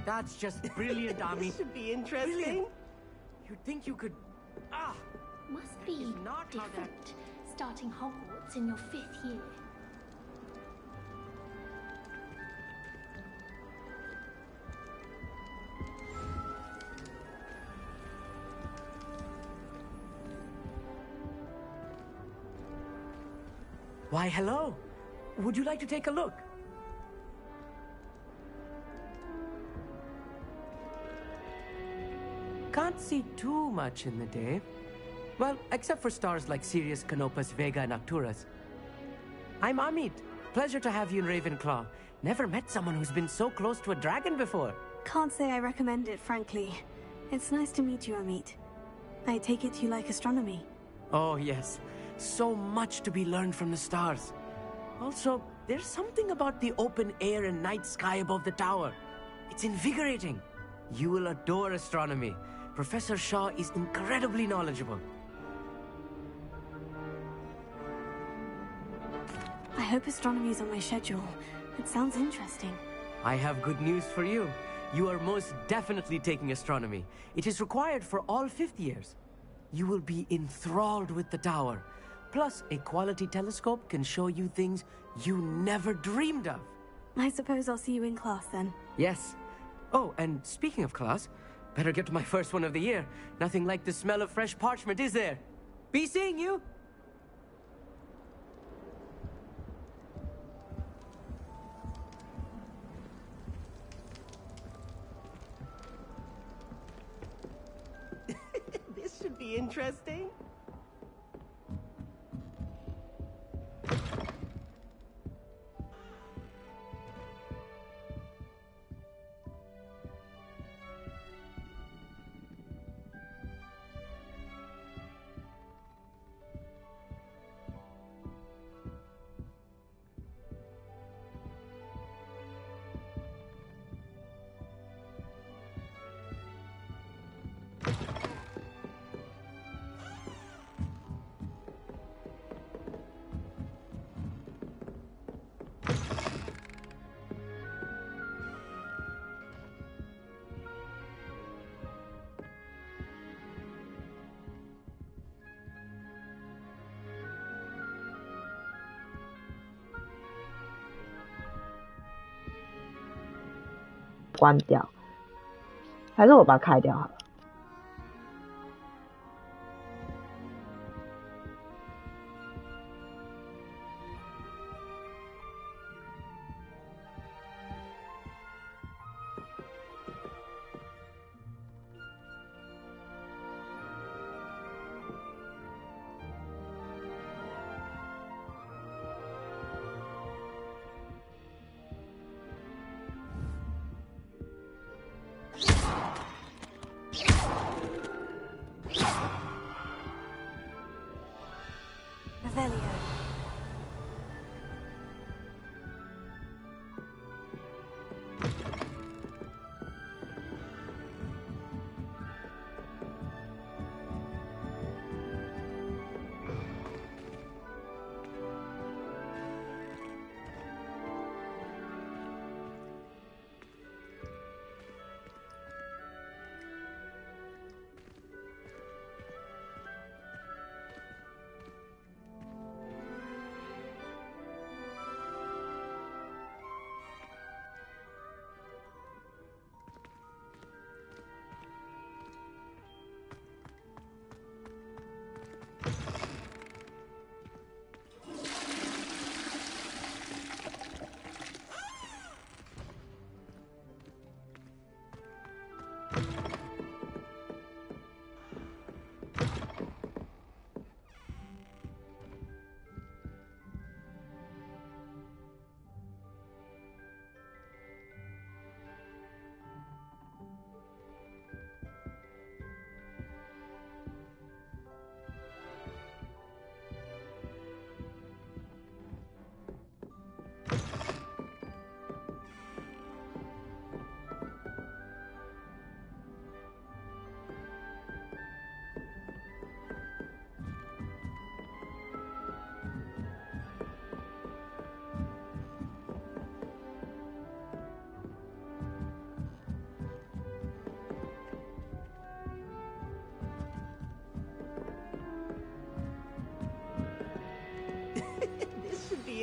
That's just brilliant, Ami. This should be interesting. Brilliant. You'd think you could... Ah! Must be not how that- different, starting Hogwarts in your 5th year. Why, hello. Would you like to take a look? Can't see too much in the day. Well, except for stars like Sirius, Canopus, Vega, and Arcturus. I'm Amit. Pleasure to have you in Ravenclaw. Never met someone who's been so close to a dragon before. Can't say I recommend it, frankly. It's nice to meet you, Amit. I take it you like astronomy. Oh, yes. So much to be learned from the stars. Also, there's something about the open air and night sky above the tower. It's invigorating. You will adore astronomy. Professor Shaw is incredibly knowledgeable. I hope astronomy's on my schedule. It sounds interesting. I have good news for you. You are most definitely taking astronomy. It is required for all 5th years. You will be enthralled with the tower. Plus, a quality telescope can show you things you never dreamed of. I suppose I'll see you in class then. Yes. Oh, and speaking of class, better get to my first one of the year. Nothing like the smell of fresh parchment, is there? Be seeing you! This should be interesting.关掉，还是我把它开掉好了。Revelio.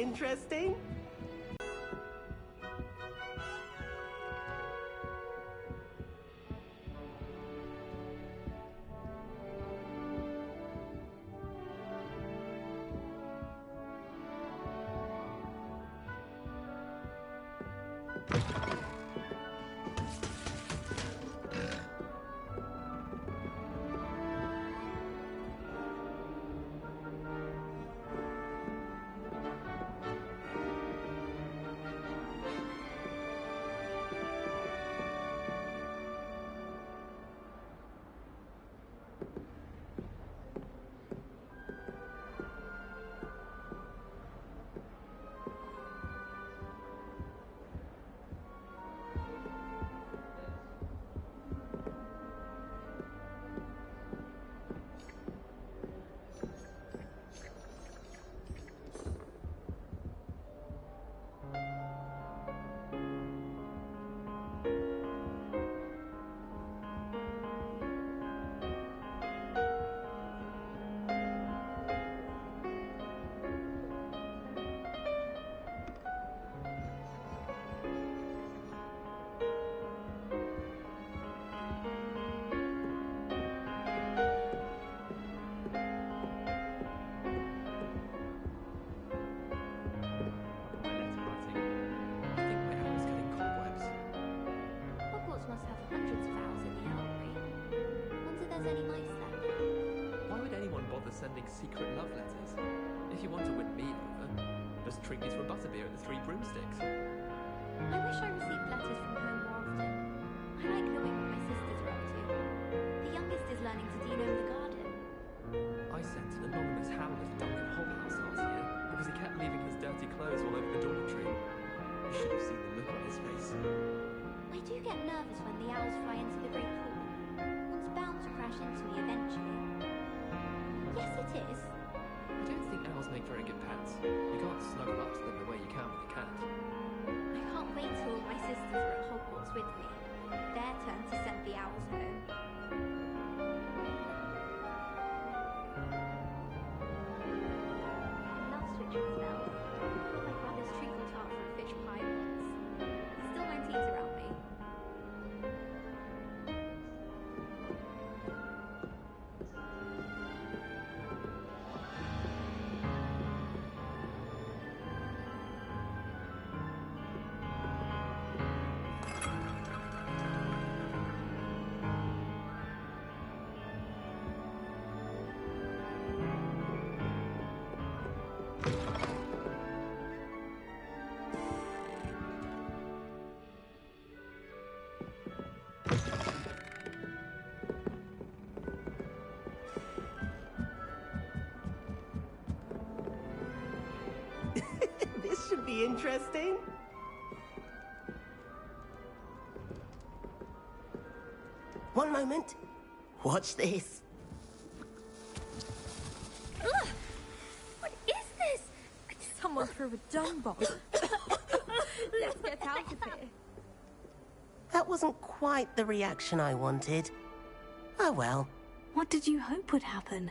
be interesting. Hogwarts must have hundreds of owls in the owlry. Wonder if there's any mice left. Why would anyone bother sending secret love letters? If you want to win me over, just treat me to a butterbeer at the Three Broomsticks. I wish I received letters from home more often. I like knowing what my sisters are up to. The youngest is learning to denome the garden. I sent an anonymous howler to Duncan Hogwarts last year because he kept leaving his dirty clothes all over the dormitory. You should have seen the look on his face. I do get nervous when the owls fly into the Great Hall. One's bound to crash into me eventually. Yes, it is. I don't think owls make very good pets. You can't snuggle up to them the way you can with a cat. I can't wait till all my sisters are at Hogwarts with me. Their turn to send the owls home. I love switching smells. My brother's treacle tart from fish pie once. He still won't eat around me. This should be interesting. One moment. Watch this. Ugh! What is this? Someone threw a dung bomb. Let's get out of here. That wasn't quite the reaction I wanted. Oh well. What did you hope would happen?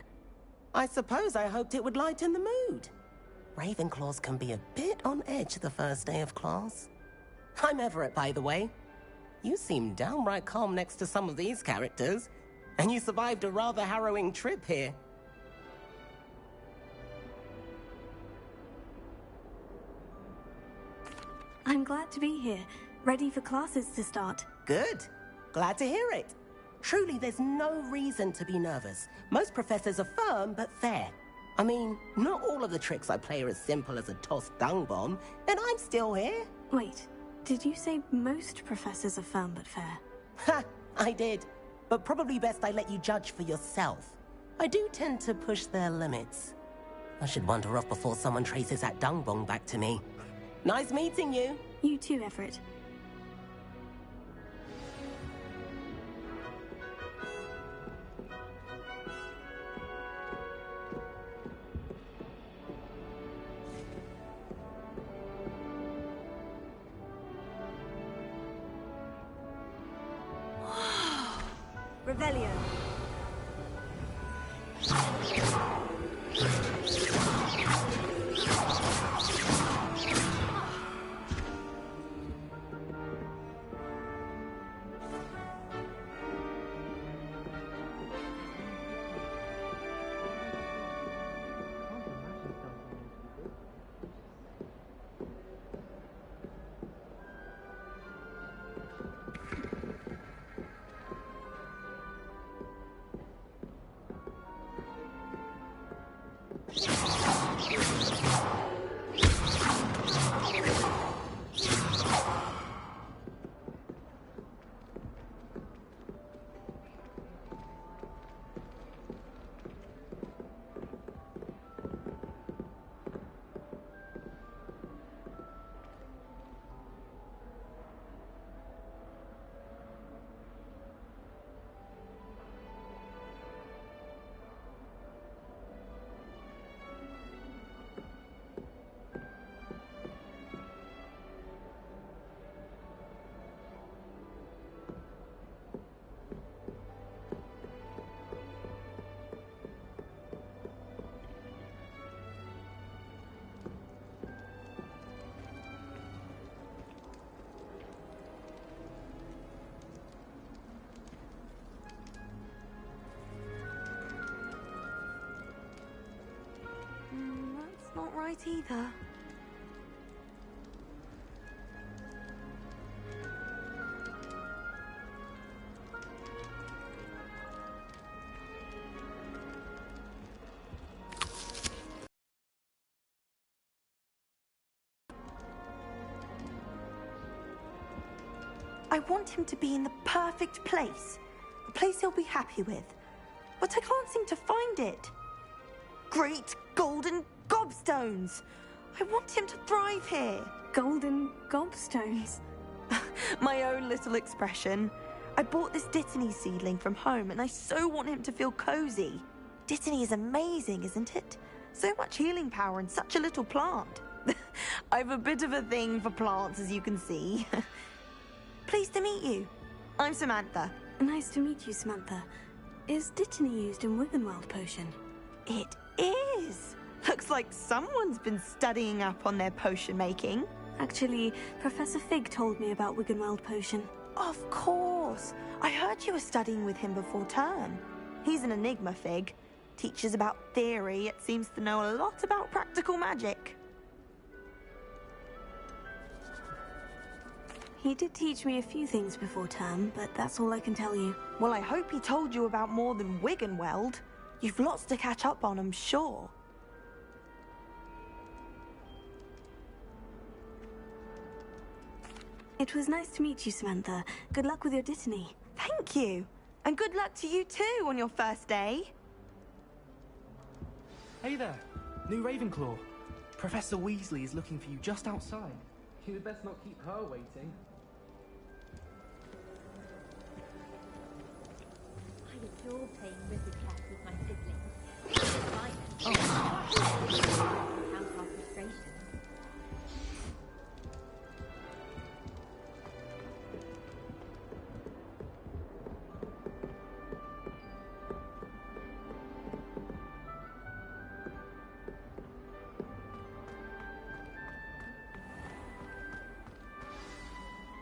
I suppose I hoped it would lighten the mood. Ravenclaws can be a bit on edge the first day of class. I'm Everett, by the way. You seem downright calm next to some of these characters, and you survived a rather harrowing trip here. I'm glad to be here, ready for classes to start. Good. Glad to hear it. Truly, there's no reason to be nervous. Most professors are firm but fair. I mean, not all of the tricks I play are as simple as a tossed dung bomb, and I'm still here. Wait, did you say most professors are firm but fair? Ha! I did. But probably best I let you judge for yourself. I do tend to push their limits. I should wander off before someone traces that dung bomb back to me. Nice meeting you. You too, Everett. Revelio. right either. I want him to be in the perfect place. A place he'll be happy with. But I can't seem to find it. Great golden gobstones! I want him to thrive here. Golden gobstones. My own little expression. I bought this Dittany seedling from home and I so want him to feel cozy. Dittany is amazing, isn't it? So much healing power in such a little plant. I've a bit of a thing for plants, as you can see. Pleased to meet you. I'm Samantha. Nice to meet you, Samantha. Is Dittany used in Wiggenweld potion? It is. Looks like someone's been studying up on their potion making. Actually, Professor Fig told me about Wiggenweld potion. Of course. I heard you were studying with him before term. He's an enigma, Fig. Teaches about theory, yet seems to know a lot about practical magic. He did teach me a few things before term, but that's all I can tell you. Well, I hope he told you about more than Wiggenweld. You've lots to catch up on, I'm sure. It was nice to meet you, Samantha. Good luck with your Dittany. Thank you. And good luck to you too on your first day. Hey there, new Ravenclaw. Professor Weasley is looking for you just outside. You'd best not keep her waiting. I adore playing wizard chess with my siblings. Count our frustrations.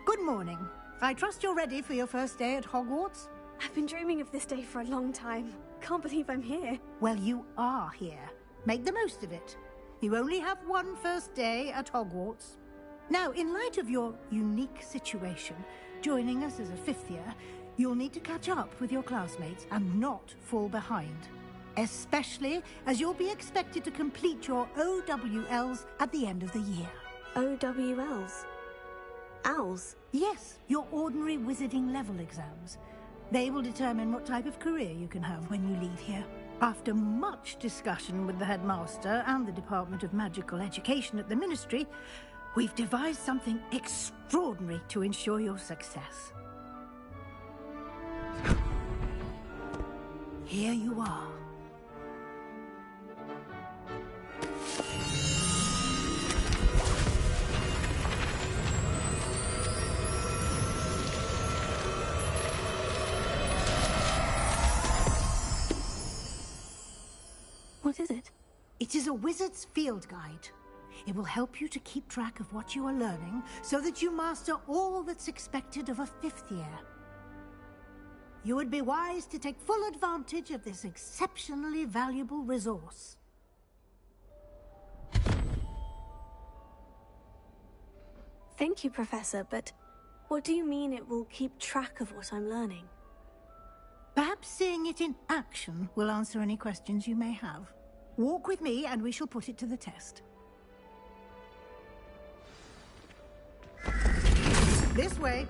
Good morning. I trust you're ready for your first day at Hogwarts? I've been dreaming of this day for a long time. Can't believe I'm here. Well, you are here. Make the most of it. You only have one first day at Hogwarts. Now, in light of your unique situation, joining us as a fifth year, you'll need to catch up with your classmates and not fall behind. Especially as you'll be expected to complete your OWLs at the end of the year. OWLs? Owls? Yes, your ordinary wizarding level exams. They will determine what type of career you can have when you leave here. After much discussion with the headmaster and the Department of Magical Education at the Ministry, we've devised something extraordinary to ensure your success. Here you are. What is it? It is a wizard's field guide. It will help you to keep track of what you are learning so that you master all that's expected of a fifth year. You would be wise to take full advantage of this exceptionally valuable resource. Thank you, Professor, but what do you mean it will keep track of what I'm learning? Perhaps seeing it in action will answer any questions you may have. Walk with me and we shall put it to the test. This way.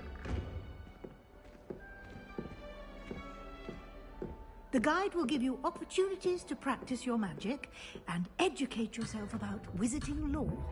The guide will give you opportunities to practice your magic and educate yourself about wizarding lore.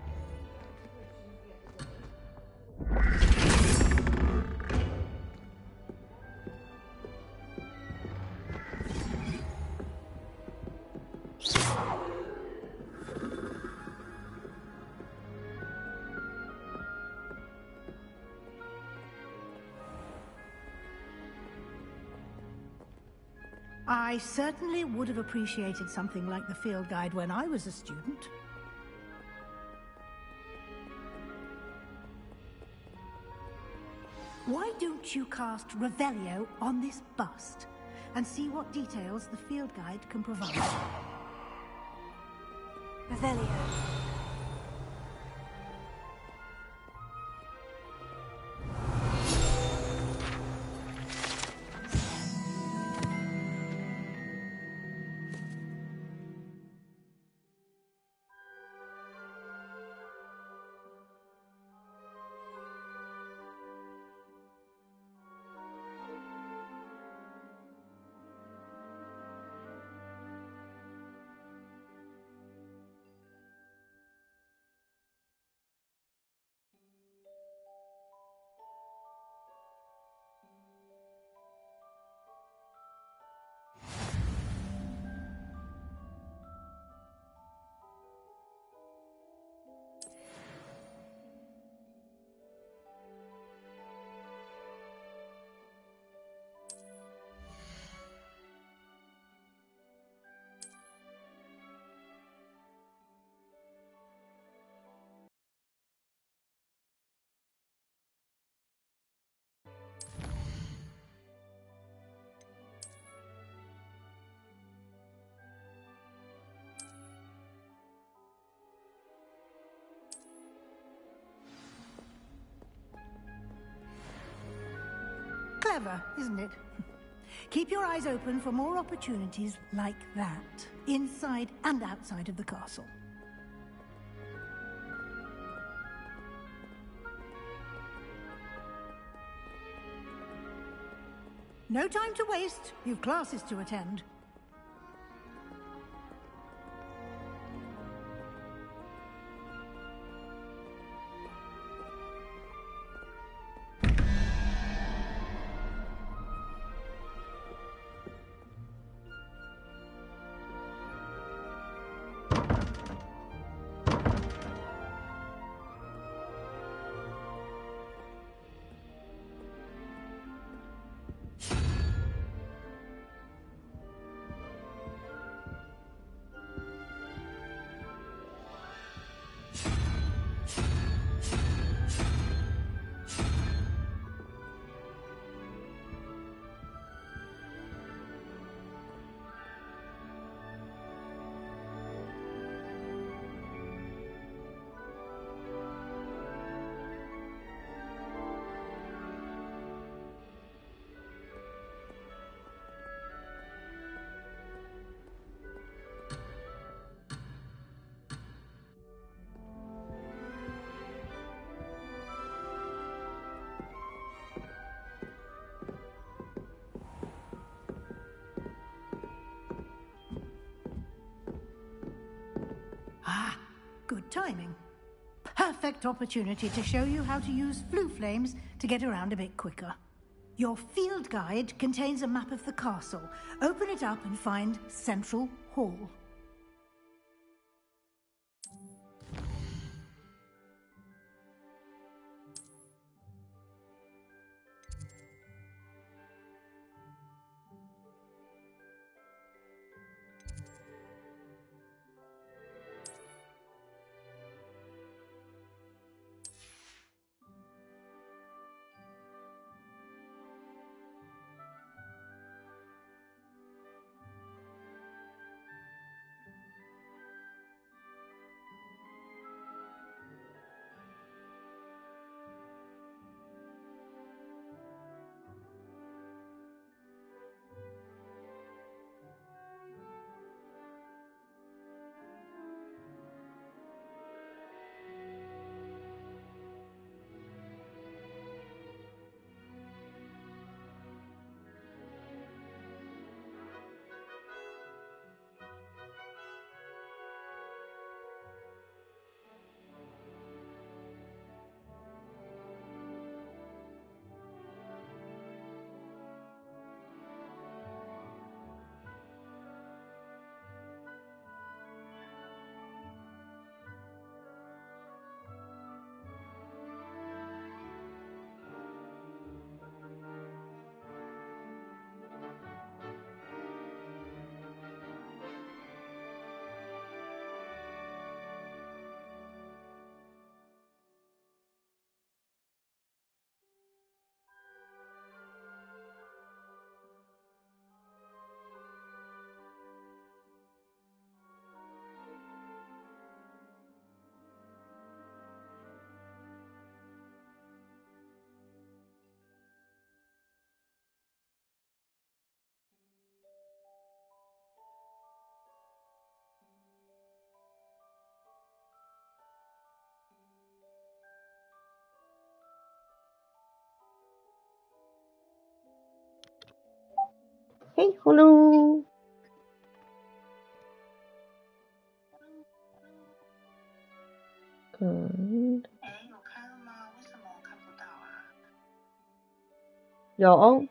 I certainly would have appreciated something like the field guide when I was a student. Why don't you cast Revelio on this bust and see what details the field guide can provide? Revelio. Clever, isn't it? Keep your eyes open for more opportunities like that, inside and outside of the castle. No time to waste. You've classes to attend. Good timing. Perfect opportunity to show you how to use flue flames to get around a bit quicker. Your field guide contains a map of the castle. Open it up and find Central Hall. Hey, hello. Good. 有。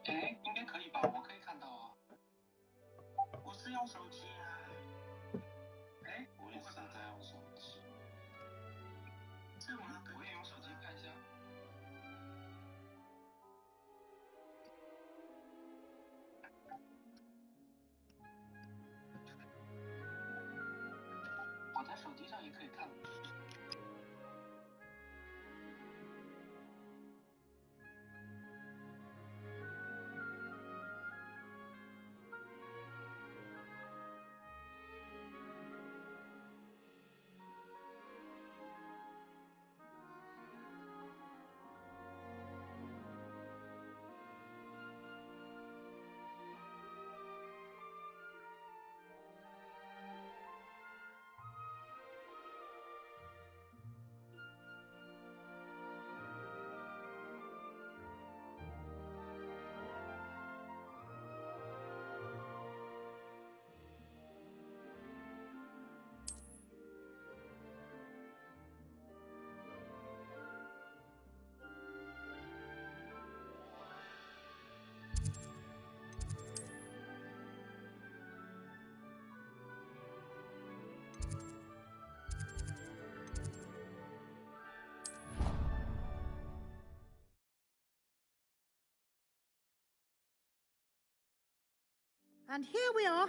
And here we are.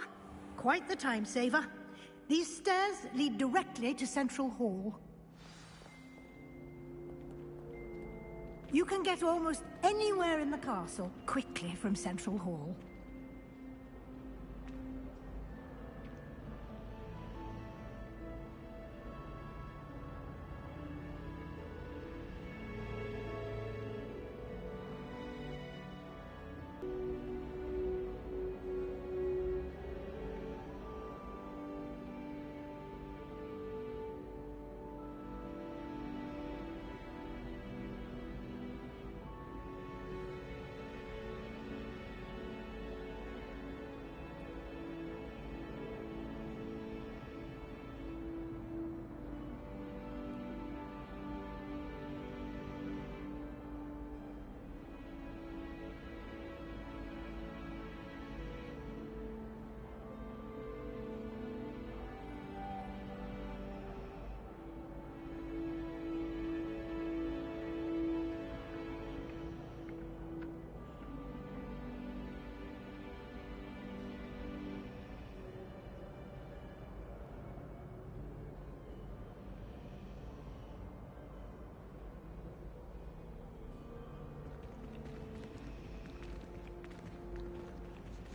Quite the time saver. These stairs lead directly to Central Hall. You can get almost anywhere in the castle quickly from Central Hall.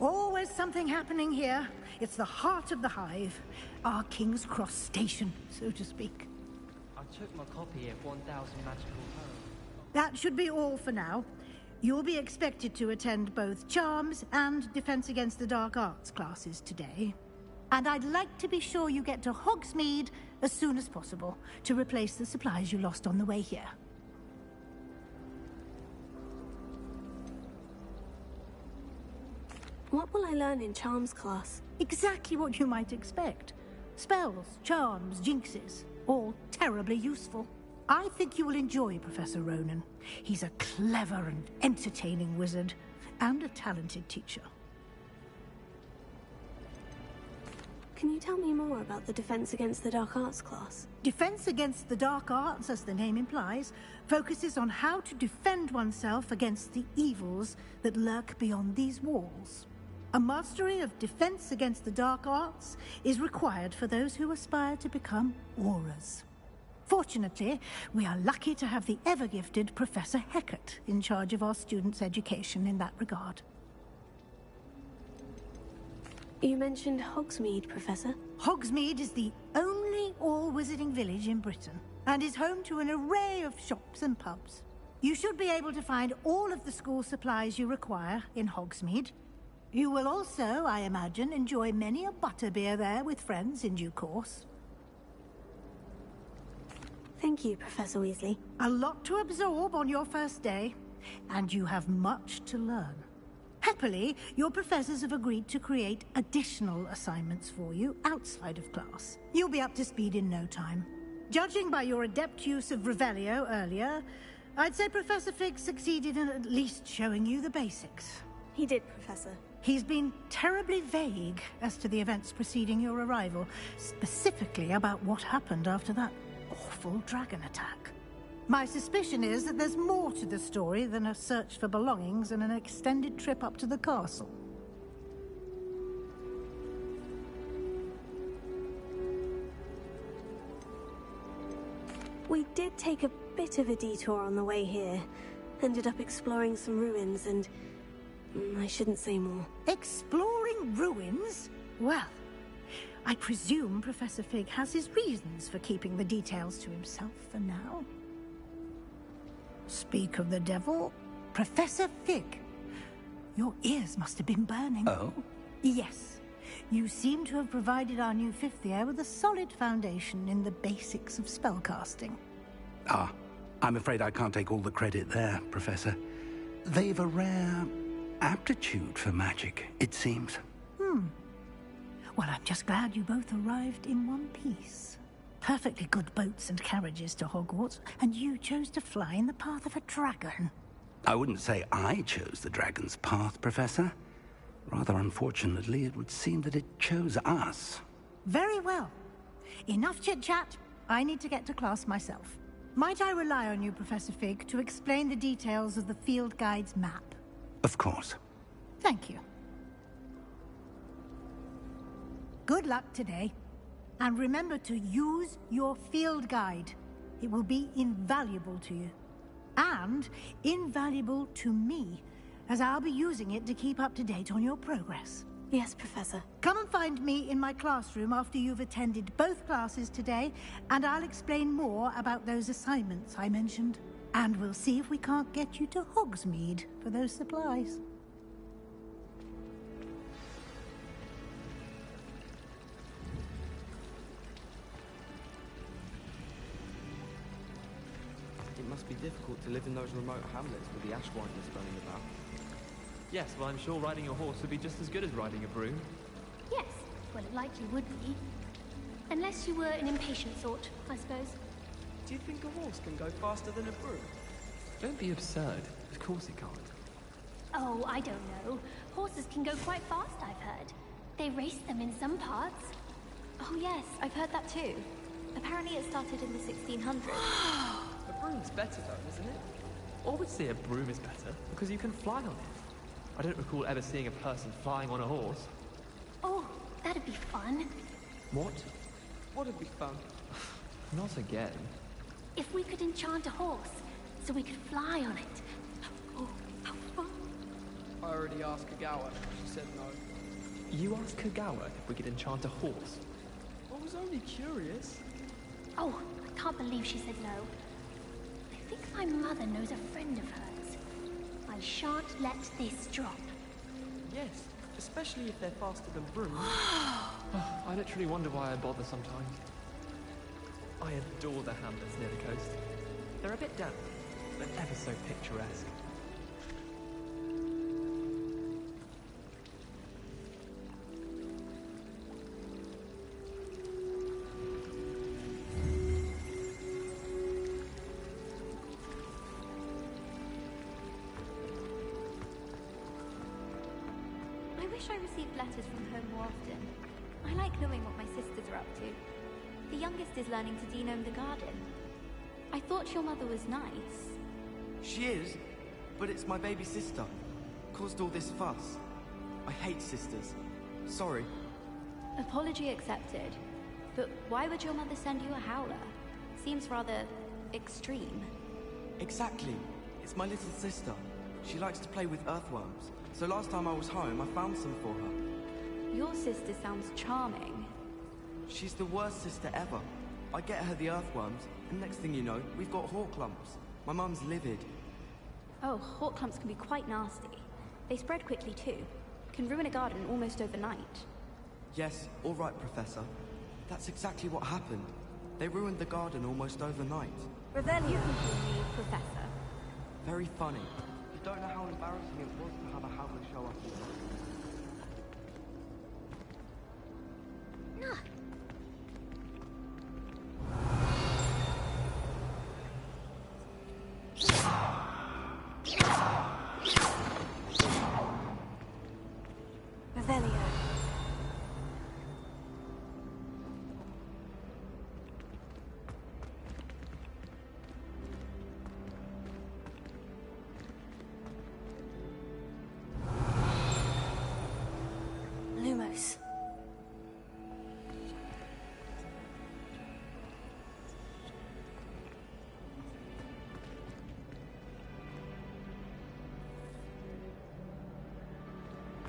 Always something happening here. It's the heart of the hive. Our King's Cross station, so to speak. I took my copy of 1000 Magical Poems. That should be all for now. You'll be expected to attend both Charms and Defense Against the Dark Arts classes today. And I'd like to be sure you get to Hogsmeade as soon as possible to replace the supplies you lost on the way here. What will I learn in Charms class? Exactly what you might expect. Spells, charms, jinxes, all terribly useful. I think you will enjoy Professor Ronan. He's a clever and entertaining wizard, and a talented teacher. Can you tell me more about the Defense Against the Dark Arts class? Defense Against the Dark Arts, as the name implies, focuses on how to defend oneself against the evils that lurk beyond these walls. A mastery of Defense Against the Dark Arts is required for those who aspire to become Auras. Fortunately, we are lucky to have the ever-gifted Professor Hecat in charge of our students' education in that regard. You mentioned Hogsmeade, Professor. Hogsmeade is the only all-wizarding village in Britain, and is home to an array of shops and pubs. You should be able to find all of the school supplies you require in Hogsmeade. You will also, I imagine, enjoy many a butterbeer there with friends in due course. Thank you, Professor Weasley. A lot to absorb on your first day, and you have much to learn. Happily, your professors have agreed to create additional assignments for you outside of class. You'll be up to speed in no time. Judging by your adept use of Revelio earlier, I'd say Professor Fig succeeded in at least showing you the basics. He did, Professor. He's been terribly vague as to the events preceding your arrival, specifically about what happened after that awful dragon attack. My suspicion is that there's more to the story than a search for belongings and an extended trip up to the castle. We did take a bit of a detour on the way here. Ended up exploring some ruins and... I shouldn't say more. Exploring ruins? Well, I presume Professor Fig has his reasons for keeping the details to himself for now. Speak of the devil, Professor Fig. Your ears must have been burning. Oh? Yes. You seem to have provided our new fifth year with a solid foundation in the basics of spellcasting. Ah, I'm afraid I can't take all the credit there, Professor. They've a rare aptitude for magic, it seems. Well, I'm just glad you both arrived in one piece. Perfectly good boats and carriages to Hogwarts, and you chose to fly in the path of a dragon. I wouldn't say I chose the dragon's path, Professor. Rather unfortunately, it would seem that it chose us. Very well. Enough chit-chat. I need to get to class myself. Might I rely on you, Professor Fig, to explain the details of the field guide's map? Of course. Thank you. Good luck today. And remember to use your field guide. It will be invaluable to you. And invaluable to me, as I'll be using it to keep up to date on your progress. Yes, Professor. Come and find me in my classroom after you've attended both classes today, and I'll explain more about those assignments I mentioned. And we'll see if we can't get you to Hogsmeade for those supplies. It must be difficult to live in those remote hamlets with the ash winders running about. Yes, well, I'm sure riding a horse would be just as good as riding a broom. Yes, well, it likely would be. Unless you were an impatient sort, I suppose. Do you think a horse can go faster than a broom? Don't be absurd. Of course it can't. Oh, I don't know. Horses can go quite fast, I've heard. They race them in some parts. Oh yes, I've heard that too. Apparently it started in the 1600s. A broom's better though, isn't it? I would say a broom is better, because you can fly on it. I don't recall ever seeing a person flying on a horse. Oh, that'd be fun. What? What'd be fun? Not again. If we could enchant a horse, so we could fly on it. Oh, how fun. I already asked Kagawa. She said no. You asked Kagawa if we could enchant a horse? I was only curious. Oh, I can't believe she said no. I think my mother knows a friend of hers. I shan't let this drop. Yes, especially if they're faster than brooms. I literally wonder why I bother sometimes. I adore the hamlets near the coast. They're a bit damp, but ever so picturesque. I wish I received letters from home more often. I like knowing what my sisters are up to. The youngest is learning to denome the garden. I thought your mother was nice. She is, but it's my baby sister. Caused all this fuss. I hate sisters. Sorry. Apology accepted. But why would your mother send you a howler? Seems rather extreme. Exactly. It's my little sister. She likes to play with earthworms. So last time I was home, I found some for her. Your sister sounds charming. She's the worst sister ever. I get her the earthworms, and next thing you know, we've got hawk lumps. My mum's livid. Oh, hawk clumps can be quite nasty. They spread quickly too. Can ruin a garden almost overnight. Yes, all right, Professor. That's exactly what happened. They ruined the garden almost overnight. Revelio. You can call me Professor. Very funny. You don't know how embarrassing it was to have a howler show up here. Revelio. Lumos.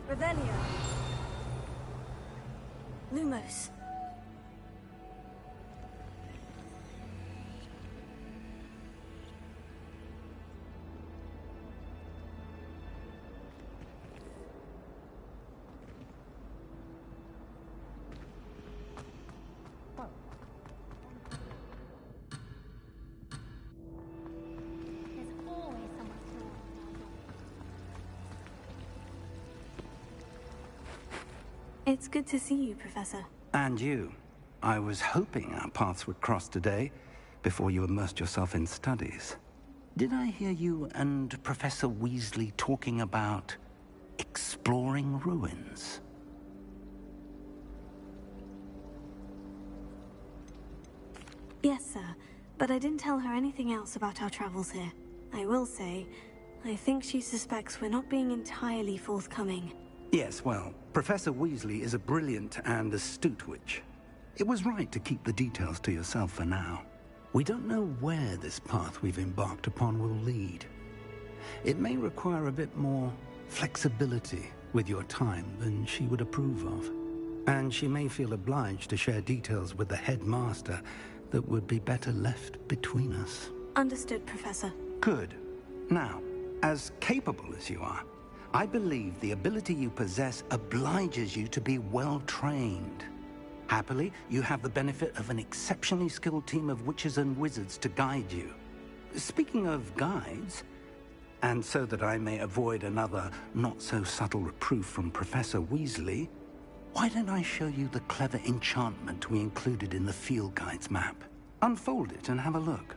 Revelio. Lumos. There's always someone snoring. It's good to see you, Professor. And you. I was hoping our paths would cross today, before you immersed yourself in studies. Did I hear you and Professor Weasley talking about exploring ruins? Yes, sir. But I didn't tell her anything else about our travels here. I will say, I think she suspects we're not being entirely forthcoming. Yes, well, Professor Weasley is a brilliant and astute witch. It was right to keep the details to yourself for now. We don't know where this path we've embarked upon will lead. It may require a bit more flexibility with your time than she would approve of. And she may feel obliged to share details with the headmaster that would be better left between us. Understood, Professor. Good. Now, as capable as you are, I believe the ability you possess obliges you to be well trained. Happily, you have the benefit of an exceptionally skilled team of witches and wizards to guide you. Speaking of guides, and so that I may avoid another not-so-subtle reproof from Professor Weasley, why don't I show you the clever enchantment we included in the field guide's map? Unfold it and have a look.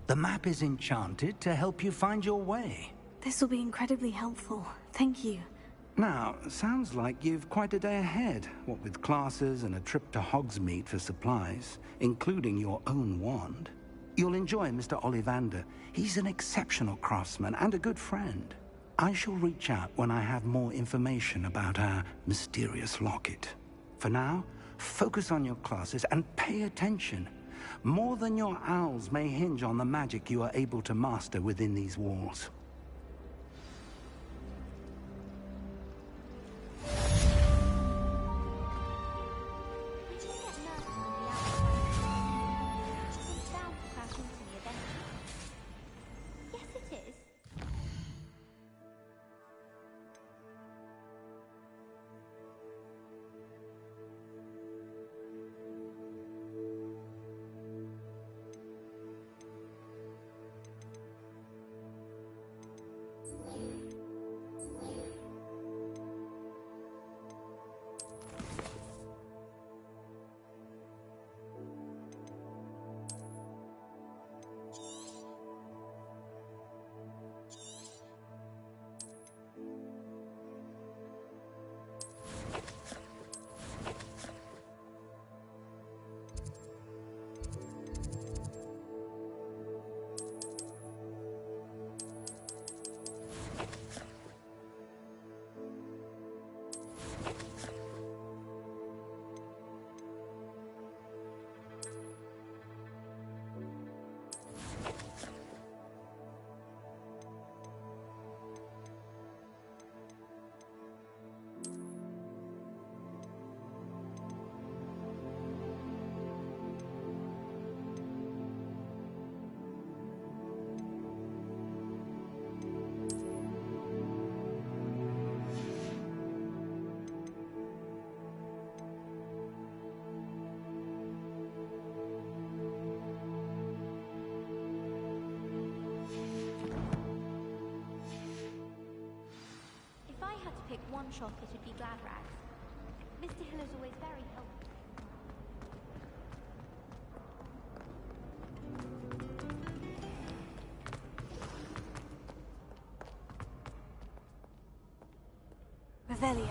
The map is enchanted to help you find your way. This will be incredibly helpful. Thank you. Now, sounds like you've quite a day ahead, what with classes and a trip to Hogsmeade for supplies, including your own wand. You'll enjoy Mr. Ollivander. He's an exceptional craftsman and a good friend. I shall reach out when I have more information about our mysterious locket. For now, focus on your classes and pay attention. More than your owls may hinge on the magic you are able to master within these walls. Pick one shop, it would be Glad Rags. Mr. Hill is always very helpful. Revelio.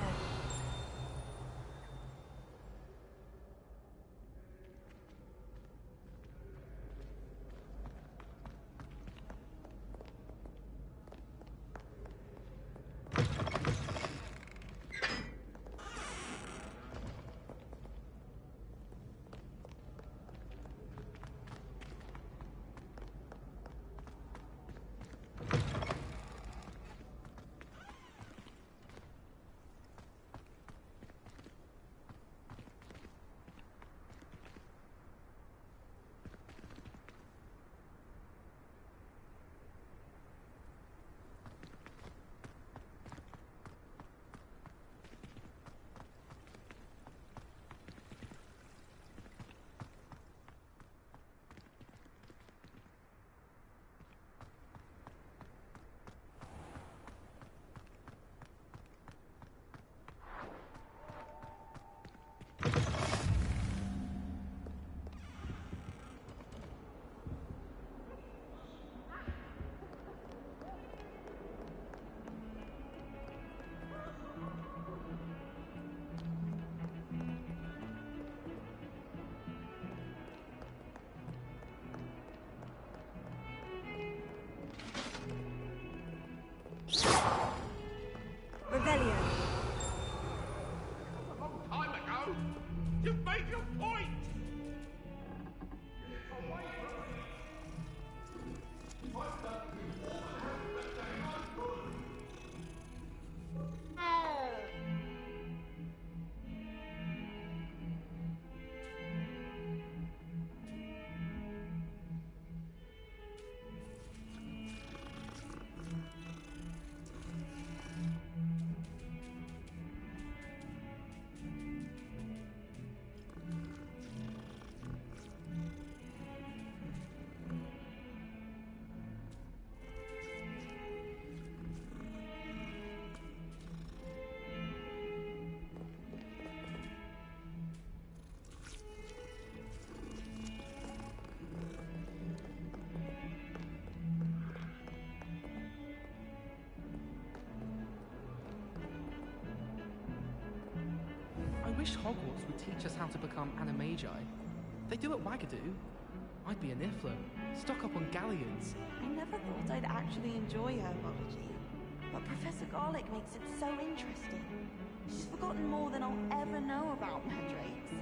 You've made your point! I wish Hogwarts would teach us how to become animagi. They do at Wagadoo. I'd be a Niffler, stock up on galleons. I never thought I'd actually enjoy herbology, but Professor Garlick makes it so interesting. She's forgotten more than I'll ever know about mandrakes.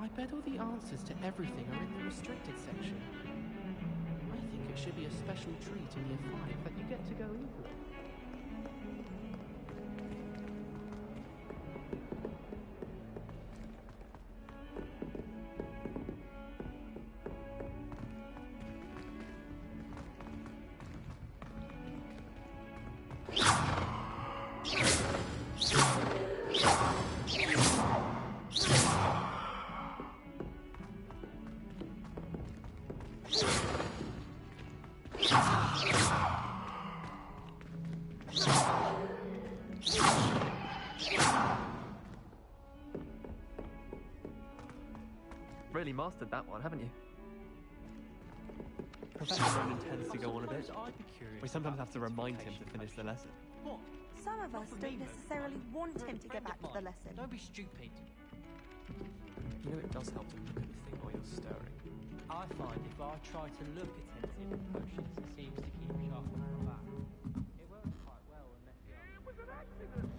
I bet all the answers to everything are in the restricted section. I think it should be a special treat in Year 5 that you get to go into it. Really mastered that one, haven't you? Professor Ronan tends to go on a bit. We sometimes have to remind him to finish the lesson. Some of us don't necessarily want him to go back to the lesson. Don't be stupid. You know, it does help to look at the thing while you're stirring. I find if I try to look attentive with potions, it seems to keep sharp on my back. It works quite well unless you are... It was an accident!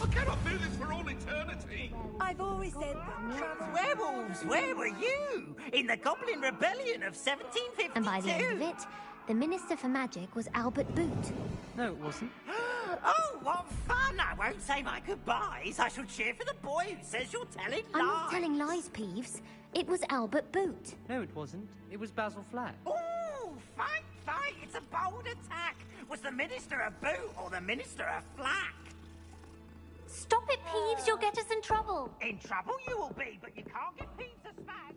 I cannot do this for all eternity! I've always said that werewolves, where were you? In the Goblin Rebellion of 1752? And by the end of it, the Minister for Magic was Albert Boot. No, it wasn't. Oh, what fun! I won't say my goodbyes. I shall cheer for the boy who says you're telling lies. I'm not telling lies, Peeves. It was Albert Boot. No, it wasn't. It was Basil Flack. Oh, fight, fight! It's a bold attack. Was the Minister a boot or the Minister a flack? Stop it, Peeves. You'll get us in trouble. In trouble you will be, but you can't give Peeves a smack.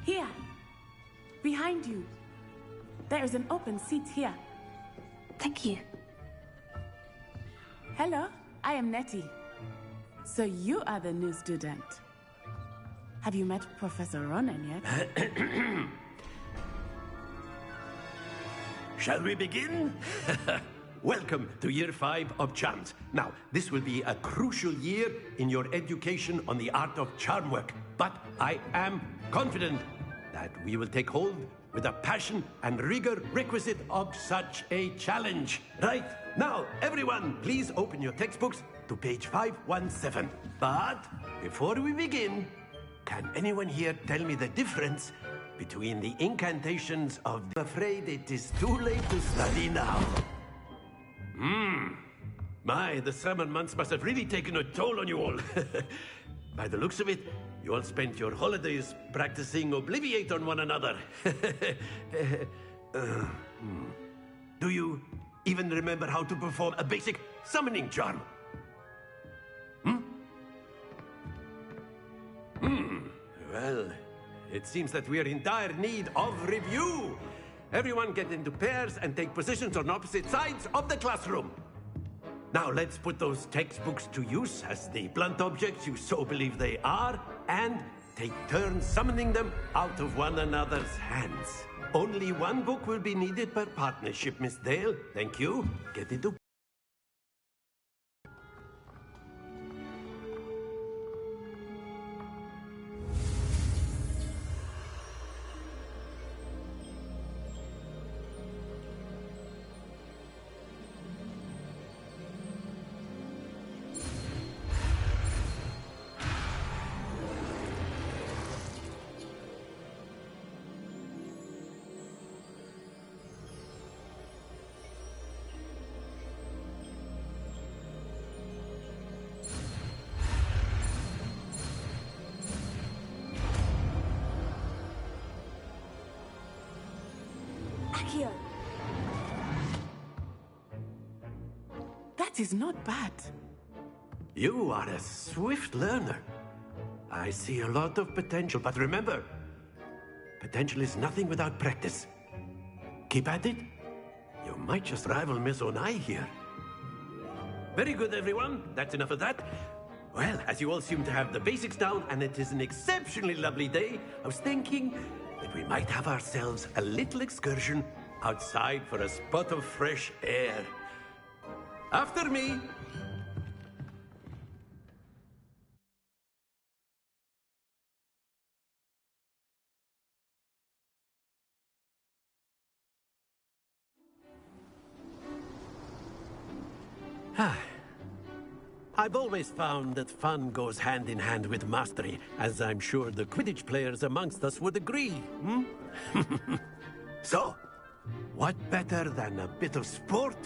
Here, behind you. There is an open seat here. Thank you. Hello, I am Nettie. So you are the new student. Have you met Professor Ronan yet? Shall we begin? Welcome to Year 5 of Charms. Now, this will be a crucial year in your education on the art of charm work. But I am confident that we will take hold with the passion and rigor requisite of such a challenge. Right, now, everyone, please open your textbooks to page 517. But before we begin, can anyone here tell me the difference between the incantations of the... Afraid it is too late to study now. My, the summer months must have really taken a toll on you all. By the looks of it, you all spent your holidays practicing Obliviate on one another. Do you even remember how to perform a basic summoning charm? Well, it seems that we are in dire need of review. Everyone get into pairs and take positions on opposite sides of the classroom. Now let's put those textbooks to use as the blunt objects you so believe they are, and take turns summoning them out of one another's hands. Only one book will be needed per partnership, Miss Dale. Thank you. Get it to... Akio. That is not bad. You are a swift learner. I see a lot of potential, but remember, potential is nothing without practice. Keep at it. You might just rival Miss Onai here. Very good, everyone. That's enough of that. Well, as you all seem to have the basics down, and it is an exceptionally lovely day, I was thinking that we might have ourselves a little excursion outside for a spot of fresh air. After me. I've always found that fun goes hand in hand with mastery, as I'm sure the Quidditch players amongst us would agree, hmm? So, what better than a bit of sport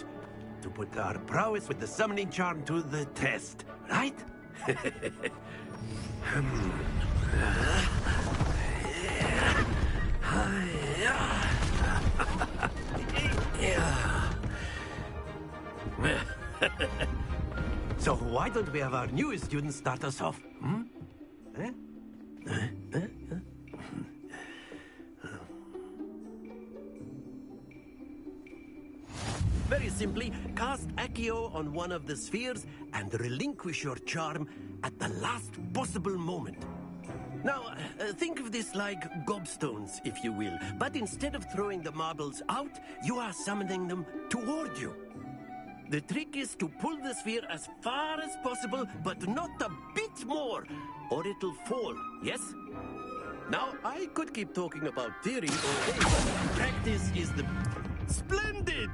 to put our prowess with the summoning charm to the test, right? So why don't we have our newest student start us off? Hmm? Very simply, cast Accio on one of the spheres and relinquish your charm at the last possible moment. Now, think of this like gobstones, if you will. But instead of throwing the marbles out, you are summoning them toward you. The trick is to pull the sphere as far as possible, but not a bit more, or it'll fall, yes? Now, I could keep talking about theory all day, but practice is the... Splendid!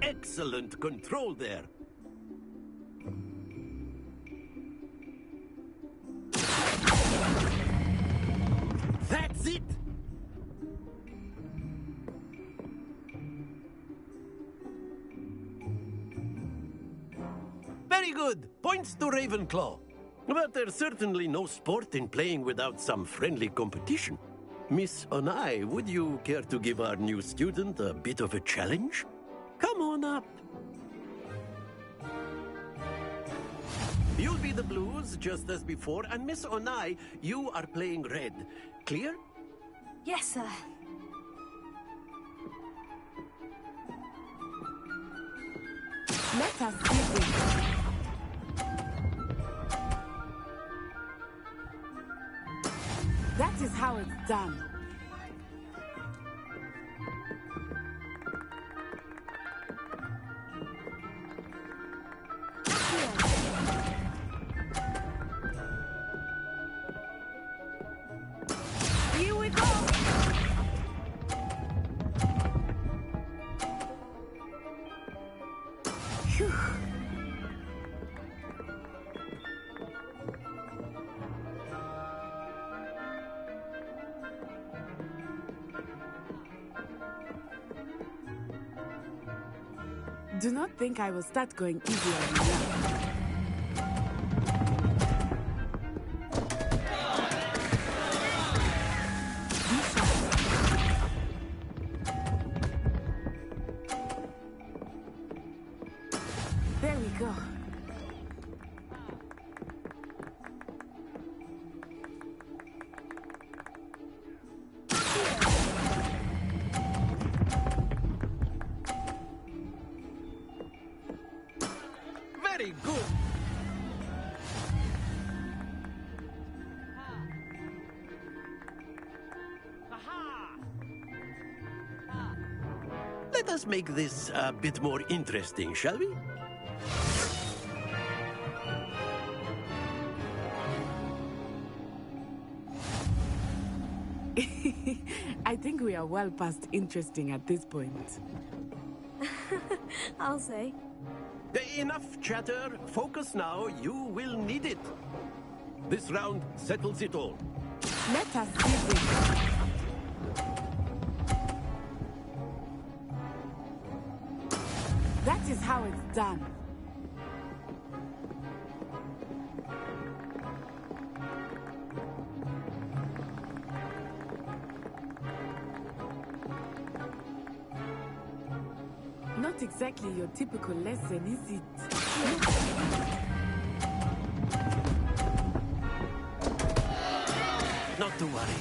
Excellent control there. That's it! Very good. Points to Ravenclaw. But there's certainly no sport in playing without some friendly competition. Miss Onai, would you care to give our new student a bit of a challenge? Come on up. You'll be the blues, just as before, and Miss Onai, you are playing red. Clear? Yes, sir. Let us begin. That is how it's done. Here we go! Phew. Do not think I will start going easy on you now. There we go. Very good. Let us make this a bit more interesting, shall we? I think we are well past interesting at this point. I'll say. Enough chatter. Focus now. You will need it. This round settles it all. Let us see this. That is how it's done. Not exactly your typical lesson, is it? Not to worry.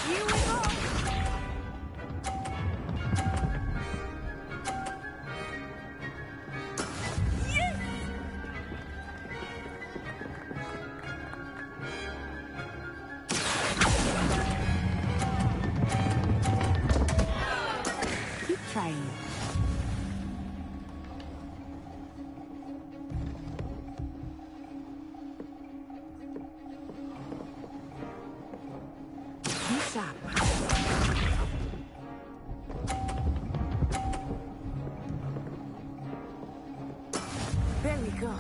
Here we go! Yes! Keep trying. Be sharp. There we go.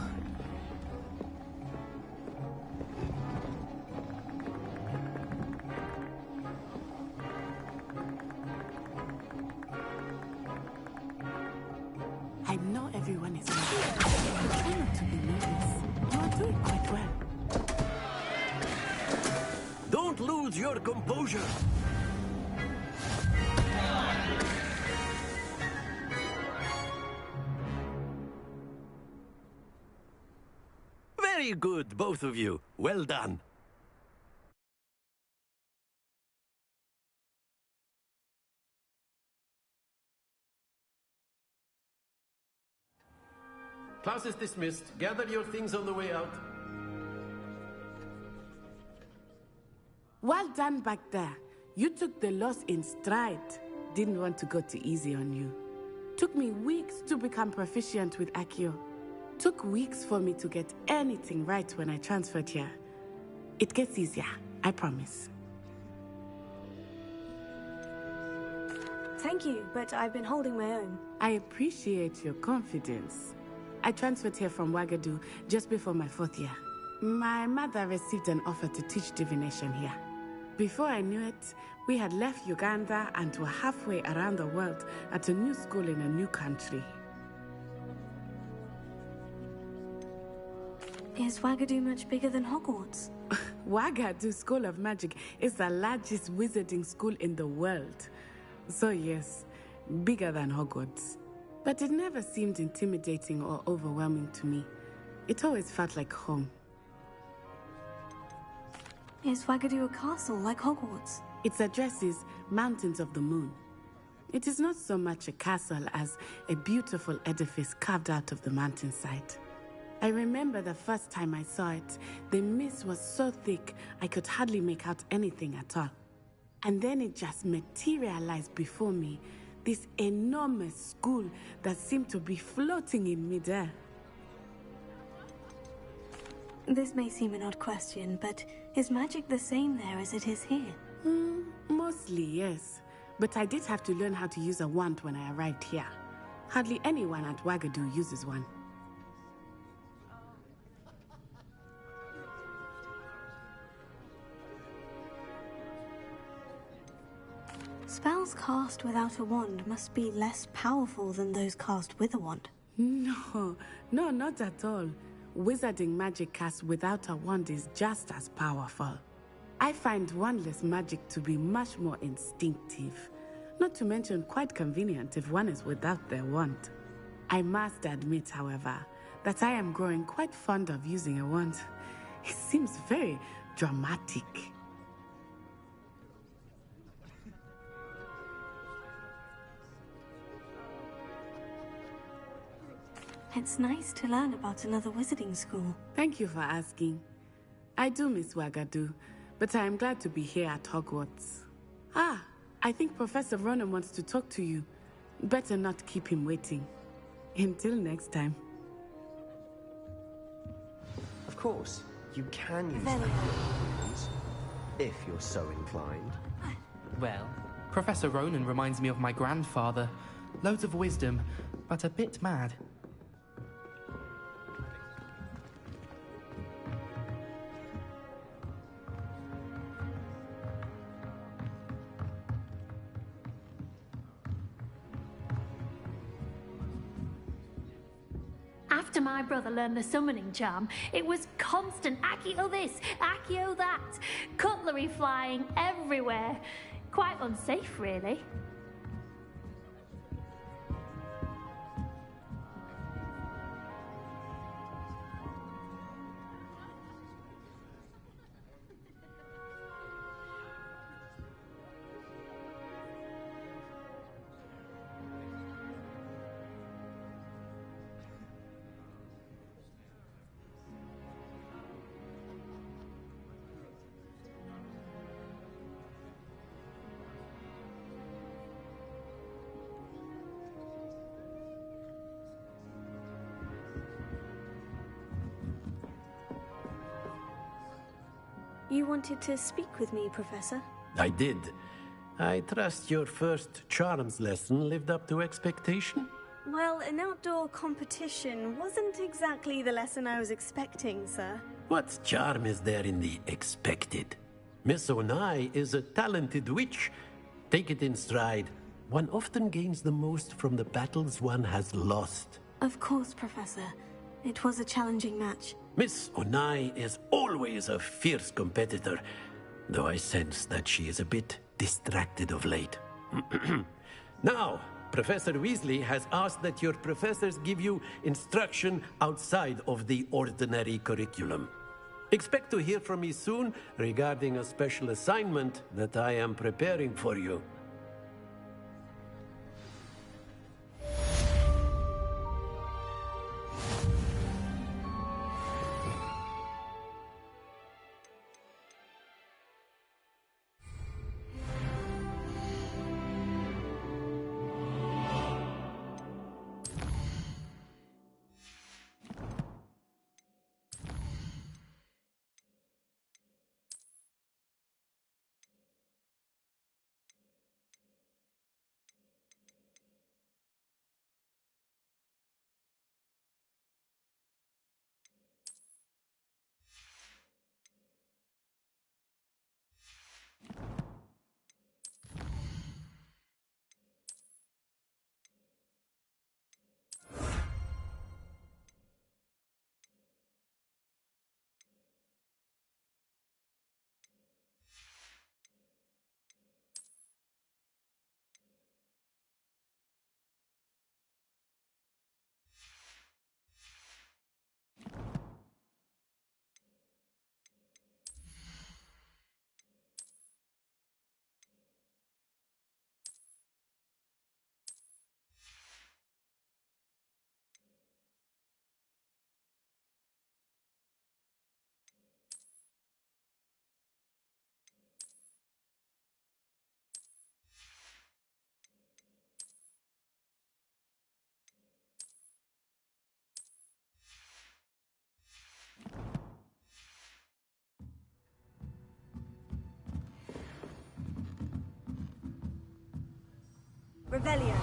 I know everyone is here, but try not to be nervous. You are doing quite well. Don't lose your composure. Very good, both of you. Well done. Class is dismissed. Gather your things on the way out. Well done back there. You took the loss in stride. Didn't want to go too easy on you. Took me weeks to become proficient with Accio. Took weeks for me to get anything right when I transferred here. It gets easier, I promise. Thank you, but I've been holding my own. I appreciate your confidence. I transferred here from Wagadu just before my 4th year. My mother received an offer to teach divination here. Before I knew it, we had left Uganda and were halfway around the world at a new school in a new country. Is Wagadu much bigger than Hogwarts? Wagadu School of Magic is the largest wizarding school in the world. So yes, bigger than Hogwarts. But it never seemed intimidating or overwhelming to me. It always felt like home. Is Wagadu a castle like Hogwarts? Its address is Mountains of the Moon. It is not so much a castle as a beautiful edifice carved out of the mountainside. I remember the first time I saw it, the mist was so thick I could hardly make out anything at all. And then it just materialized before me, this enormous school that seemed to be floating in midair. This may seem an odd question, but is magic the same there as it is here? Mostly, yes. But I did have to learn how to use a wand when I arrived here. Hardly anyone at Wagadu uses one. Spells cast without a wand must be less powerful than those cast with a wand. No, not at all. Wizarding magic cast without a wand is just as powerful. I find wandless magic to be much more instinctive. Not to mention quite convenient if one is without their wand. I must admit, however, that I am growing quite fond of using a wand. It seems very dramatic. It's nice to learn about another wizarding school. Thank you for asking. I do miss Wagadu, but I am glad to be here at Hogwarts. Ah, I think Professor Ronan wants to talk to you. Better not keep him waiting. Until next time. Of course, you can use that if you're so inclined. Well, Professor Ronan reminds me of my grandfather. Loads of wisdom, but a bit mad. After my brother learned the summoning charm, it was constant Accio this, Accio that, cutlery flying everywhere. Quite unsafe, really. You wanted to speak with me, Professor? I did. I trust your first charms lesson lived up to expectation? Well, an outdoor competition wasn't exactly the lesson I was expecting, sir. What charm is there in the expected? Miss Onai is a talented witch. Take it in stride. One often gains the most from the battles one has lost. Of course, Professor. It was a challenging match. Miss Onai is always a fierce competitor, though I sense that she is a bit distracted of late. Now, Professor Weasley has asked that your professors give you instruction outside of the ordinary curriculum. Expect to hear from me soon regarding a special assignment that I am preparing for you. Revelio.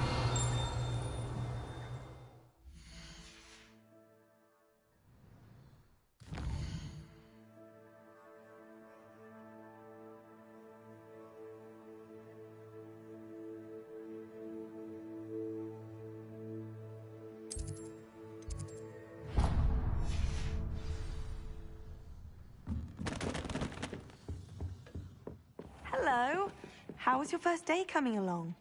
Hello. How was your first day coming along?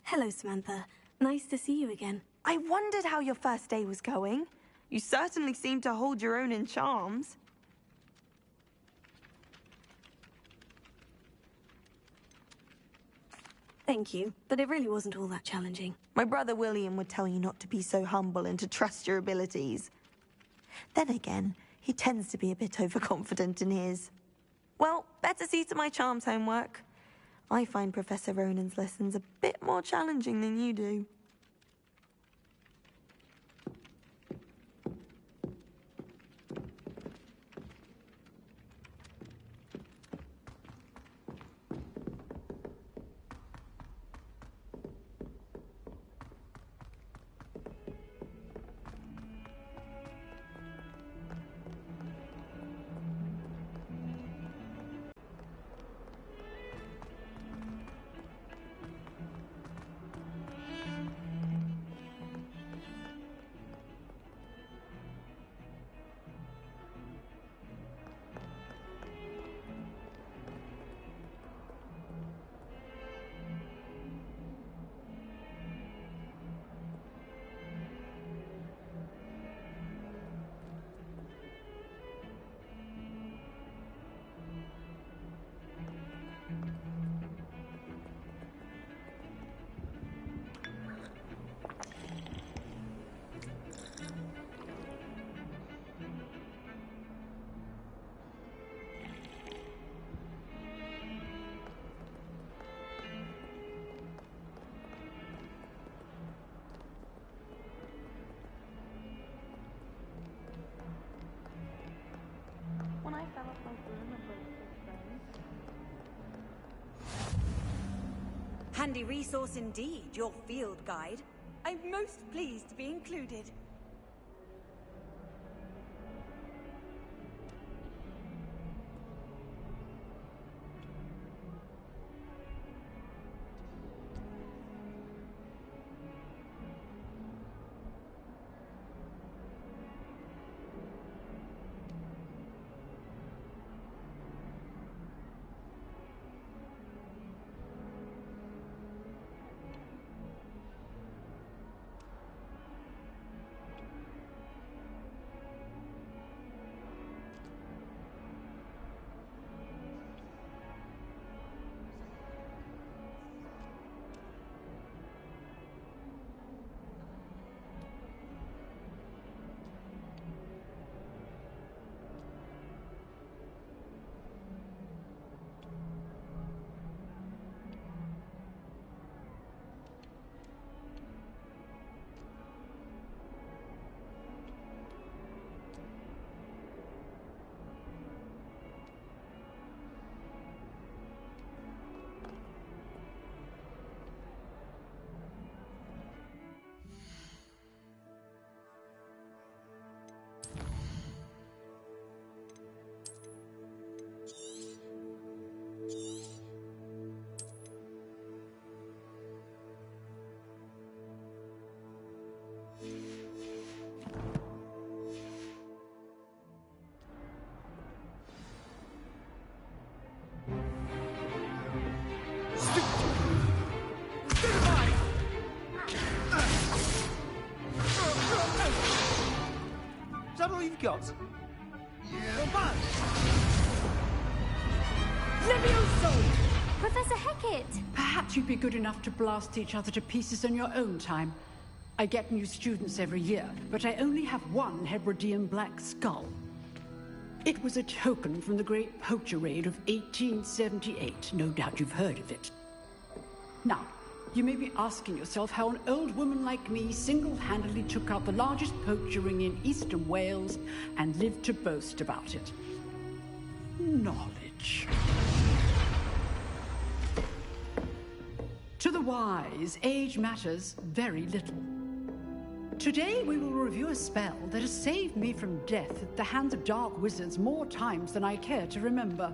Hello, Samantha. Nice to see you again. I wondered how your first day was going. You certainly seem to hold your own in charms. Thank you, but it really wasn't all that challenging. My brother William would tell you not to be so humble and to trust your abilities. Then again, he tends to be a bit overconfident in his. Well, better see to my charms homework. I find Professor Ronan's lessons a bit more challenging than you do. When I fell off my broom and broke 6 bones. Handy resource indeed, your field guide. I'm most pleased to be included. Is that all you've got? Yeah. Levioso! Professor Hecat! Perhaps you'd be good enough to blast each other to pieces in your own time. I get new students every year, but I only have one Hebridean black skull. It was a token from the Great Poacher Raid of 1878. No doubt you've heard of it. Now, you may be asking yourself how an old woman like me single-handedly took out the largest poacher ring in eastern Wales and lived to boast about it. Knowledge. To the wise, age matters very little. Today we will review a spell that has saved me from death at the hands of dark wizards more times than I care to remember.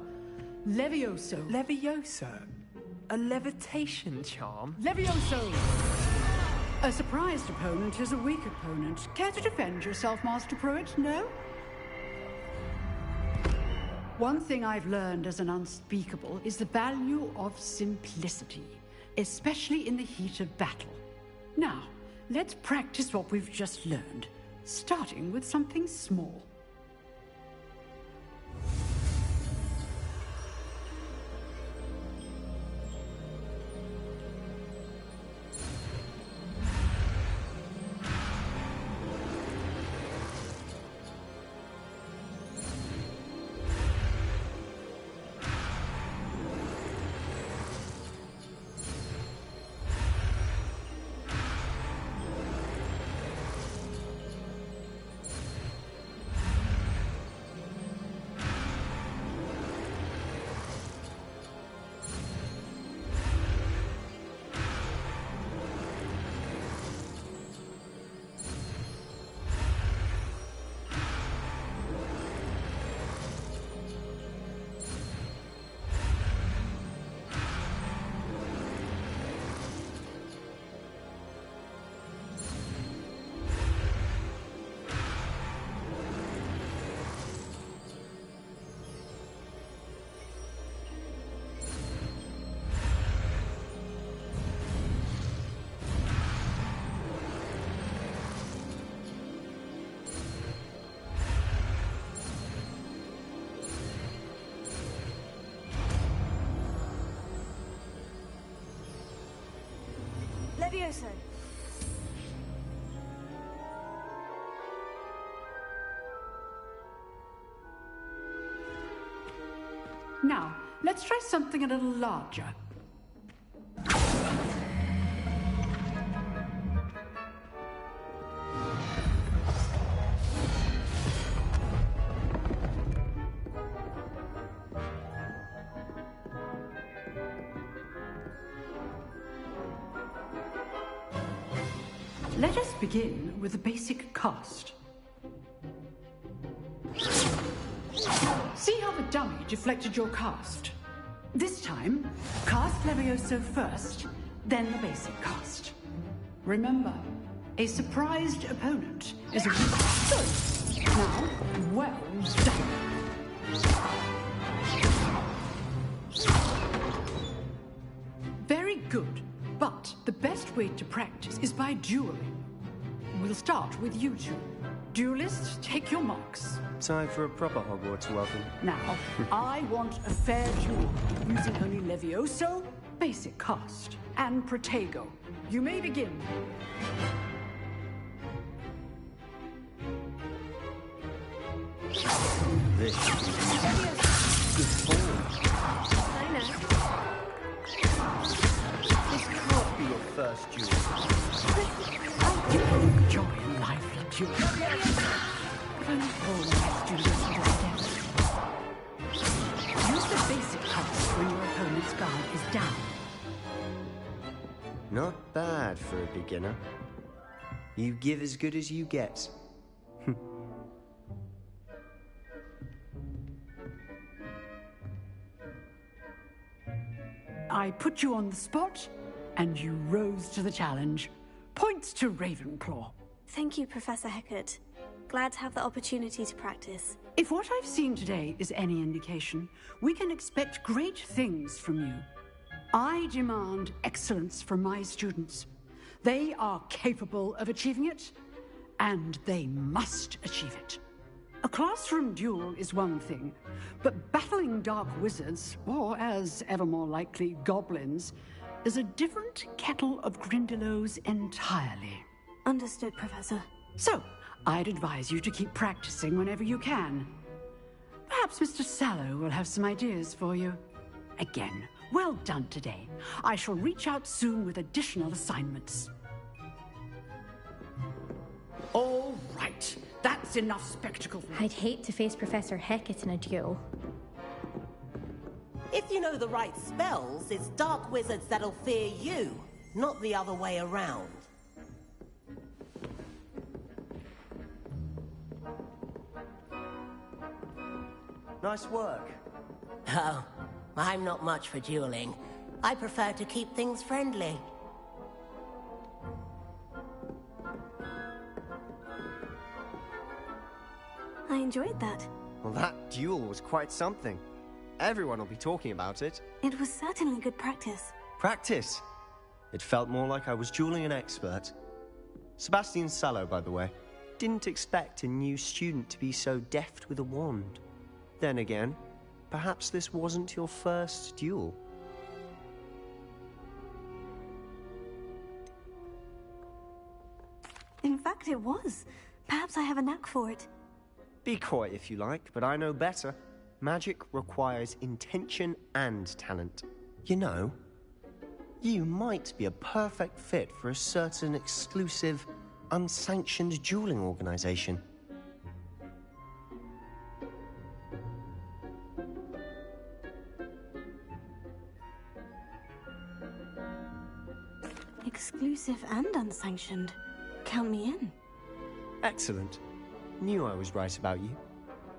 Levioso. Levioso? A levitation charm? Levioso! A surprised opponent is a weak opponent. Care to defend yourself, Master Pruitt? No? One thing I've learned as an unspeakable is the value of simplicity, especially in the heat of battle. Now, let's practice what we've just learned, starting with something small. so. Now, let's try something a little larger. Let us begin with the basic cast. See how the dummy deflected your cast? This time, cast Levioso first, then the basic cast. Remember, a surprised opponent is a good. Now, well done. Very good, but the best way to practice is by dueling. We'll start with you two. Duelists, take your marks. Time for a proper Hogwarts welcome. Now, I want a fair duel, using only Levioso, basic cast, and Protego. You may begin. This is good form. I know. This can't be your first duel. I do enjoy lively duels. But only all my students understand. Use the basic cast when your opponent's guard is down. Not bad for a beginner. You give as good as you get. I put you on the spot, and you rose to the challenge. Points to Ravenclaw. Thank you, Professor Hecat. Glad to have the opportunity to practice. If what I've seen today is any indication, we can expect great things from you. I demand excellence from my students. They are capable of achieving it, and they must achieve it. A classroom duel is one thing, but battling dark wizards, or as ever more likely, goblins, is a different kettle of Grindylows entirely. Understood, Professor. So, I'd advise you to keep practicing whenever you can. Perhaps Mr. Sallow will have some ideas for you. Again, well done today. I shall reach out soon with additional assignments. All right. That's enough spectacle. I'd hate to face Professor Hecat in a duel. If you know the right spells, it's dark wizards that'll fear you, not the other way around. Nice work. Oh, I'm not much for dueling. I prefer to keep things friendly. I enjoyed that. Well, that duel was quite something. Everyone will be talking about it. It was certainly good practice. Practice? It felt more like I was dueling an expert. Sebastian Sallow, by the way. Didn't expect a new student to be so deft with a wand. Then again, perhaps this wasn't your first duel. In fact, it was. Perhaps I have a knack for it. Be coy if you like, but I know better. Magic requires intention and talent. You know, you might be a perfect fit for a certain exclusive, unsanctioned dueling organization. Exclusive and unsanctioned. Count me in. Excellent. Knew I was right about you.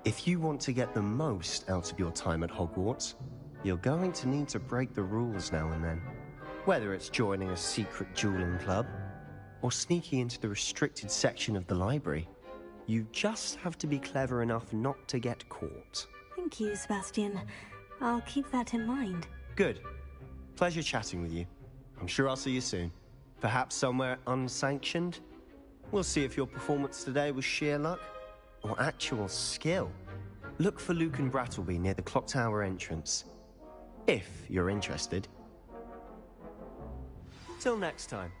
If you want to get the most out of your time at Hogwarts, you're going to need to break the rules now and then. Whether it's joining a secret dueling club, or sneaking into the restricted section of the library, you just have to be clever enough not to get caught. Thank you, Sebastian. I'll keep that in mind. Good. Pleasure chatting with you. I'm sure I'll see you soon. Perhaps somewhere unsanctioned? We'll see if your performance today was sheer luck or actual skill. Look for Luke and Brattleby near the clock tower entrance, if you're interested. Till next time.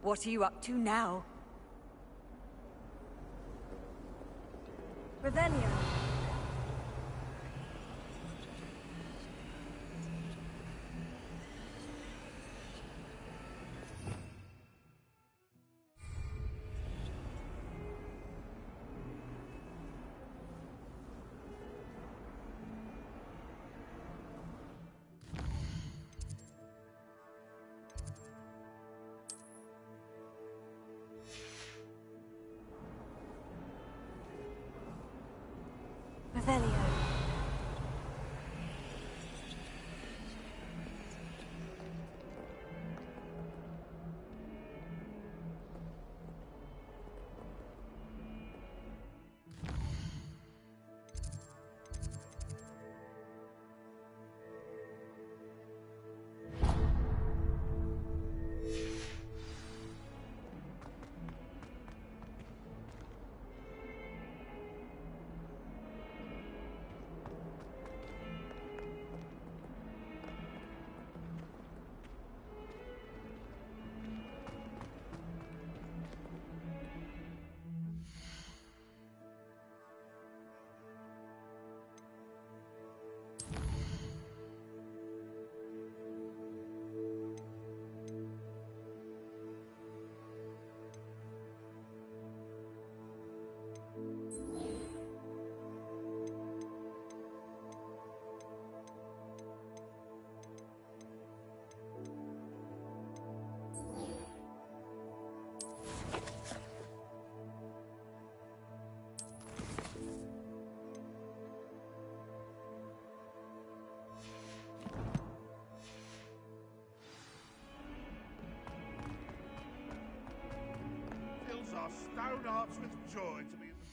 What are you up to now? Revelio. Revelio. Fills our stone hearts with joy to be in the...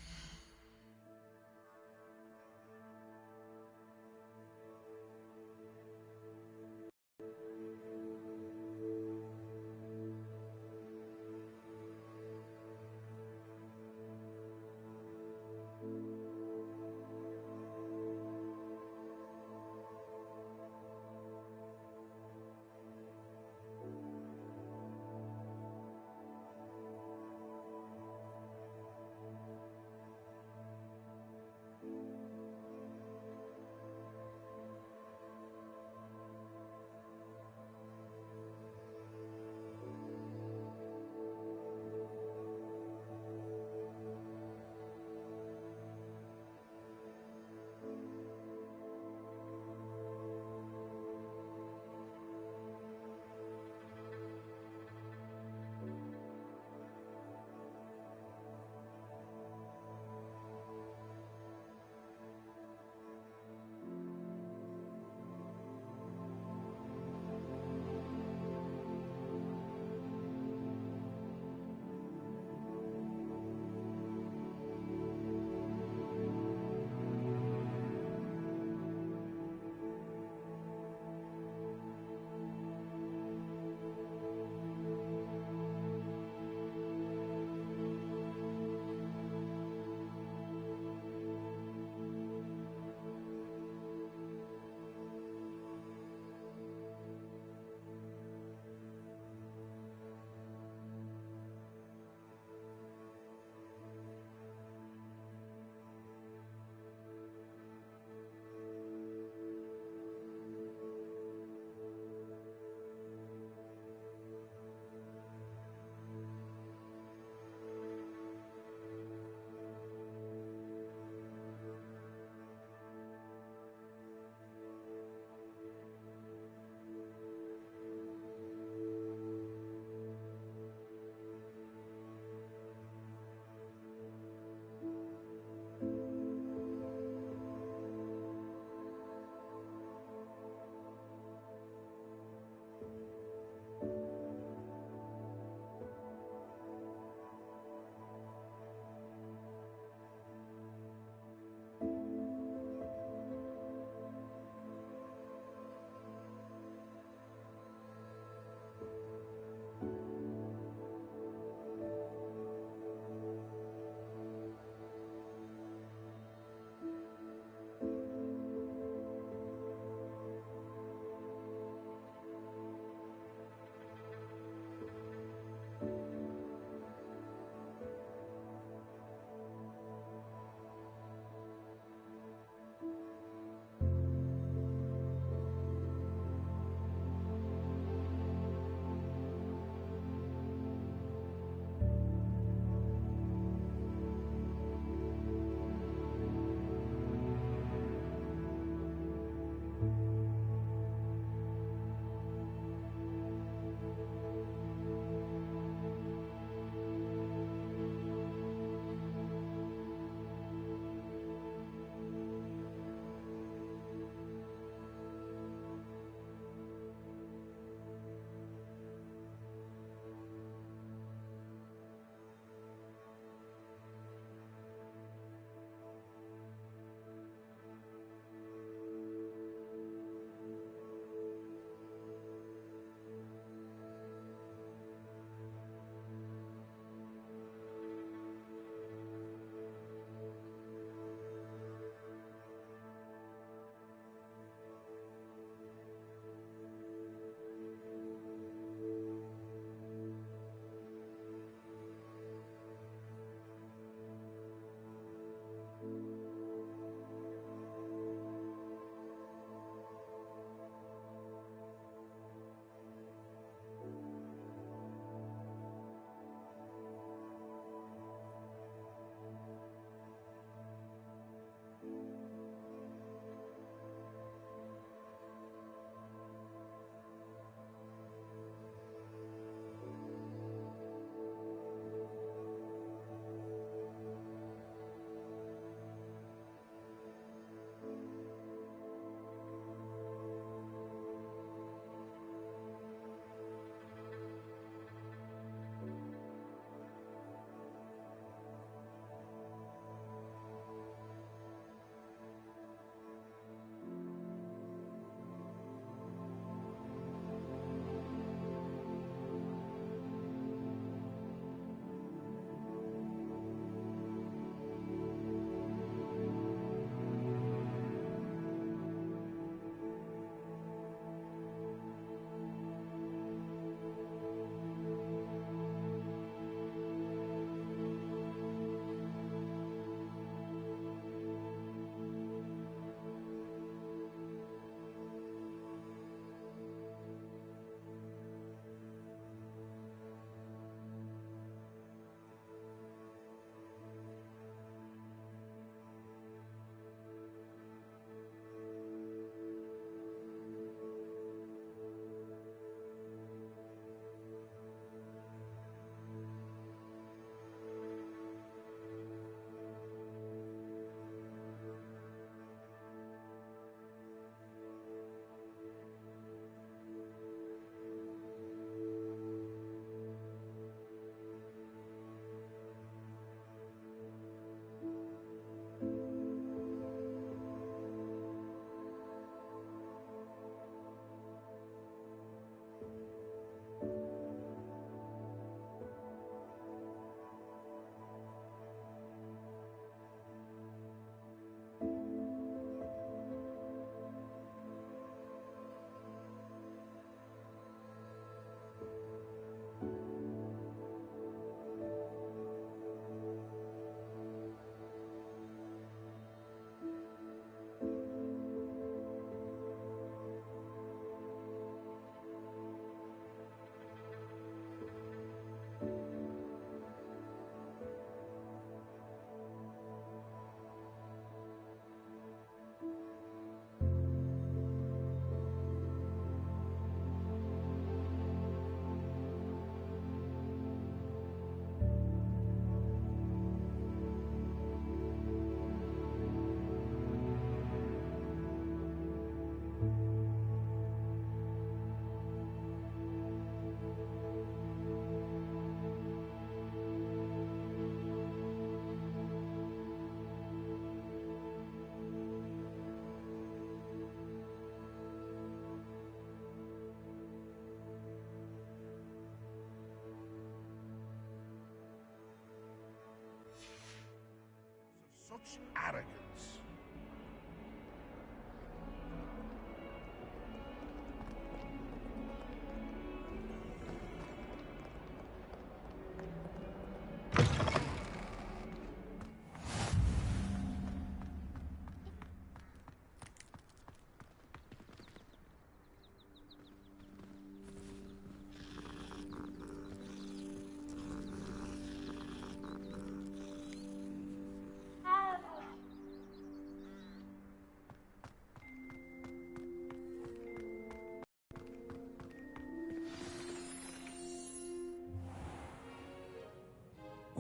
Such arrogance.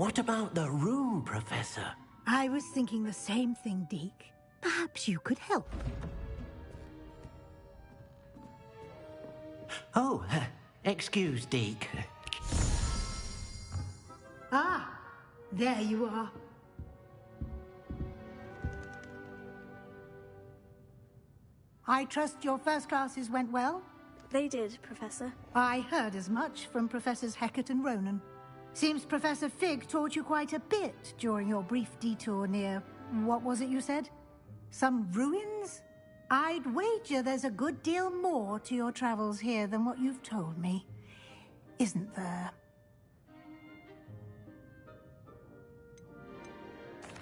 What about the room, Professor? I was thinking the same thing, Deke. Perhaps you could help. Oh, excuse, Deke. Ah, there you are. I trust your first classes went well? They did, Professor. I heard as much from Professors Hecat and Ronan. Seems Professor Fig taught you quite a bit during your brief detour near... what was it you said? Some ruins? I'd wager there's a good deal more to your travels here than what you've told me. Isn't there?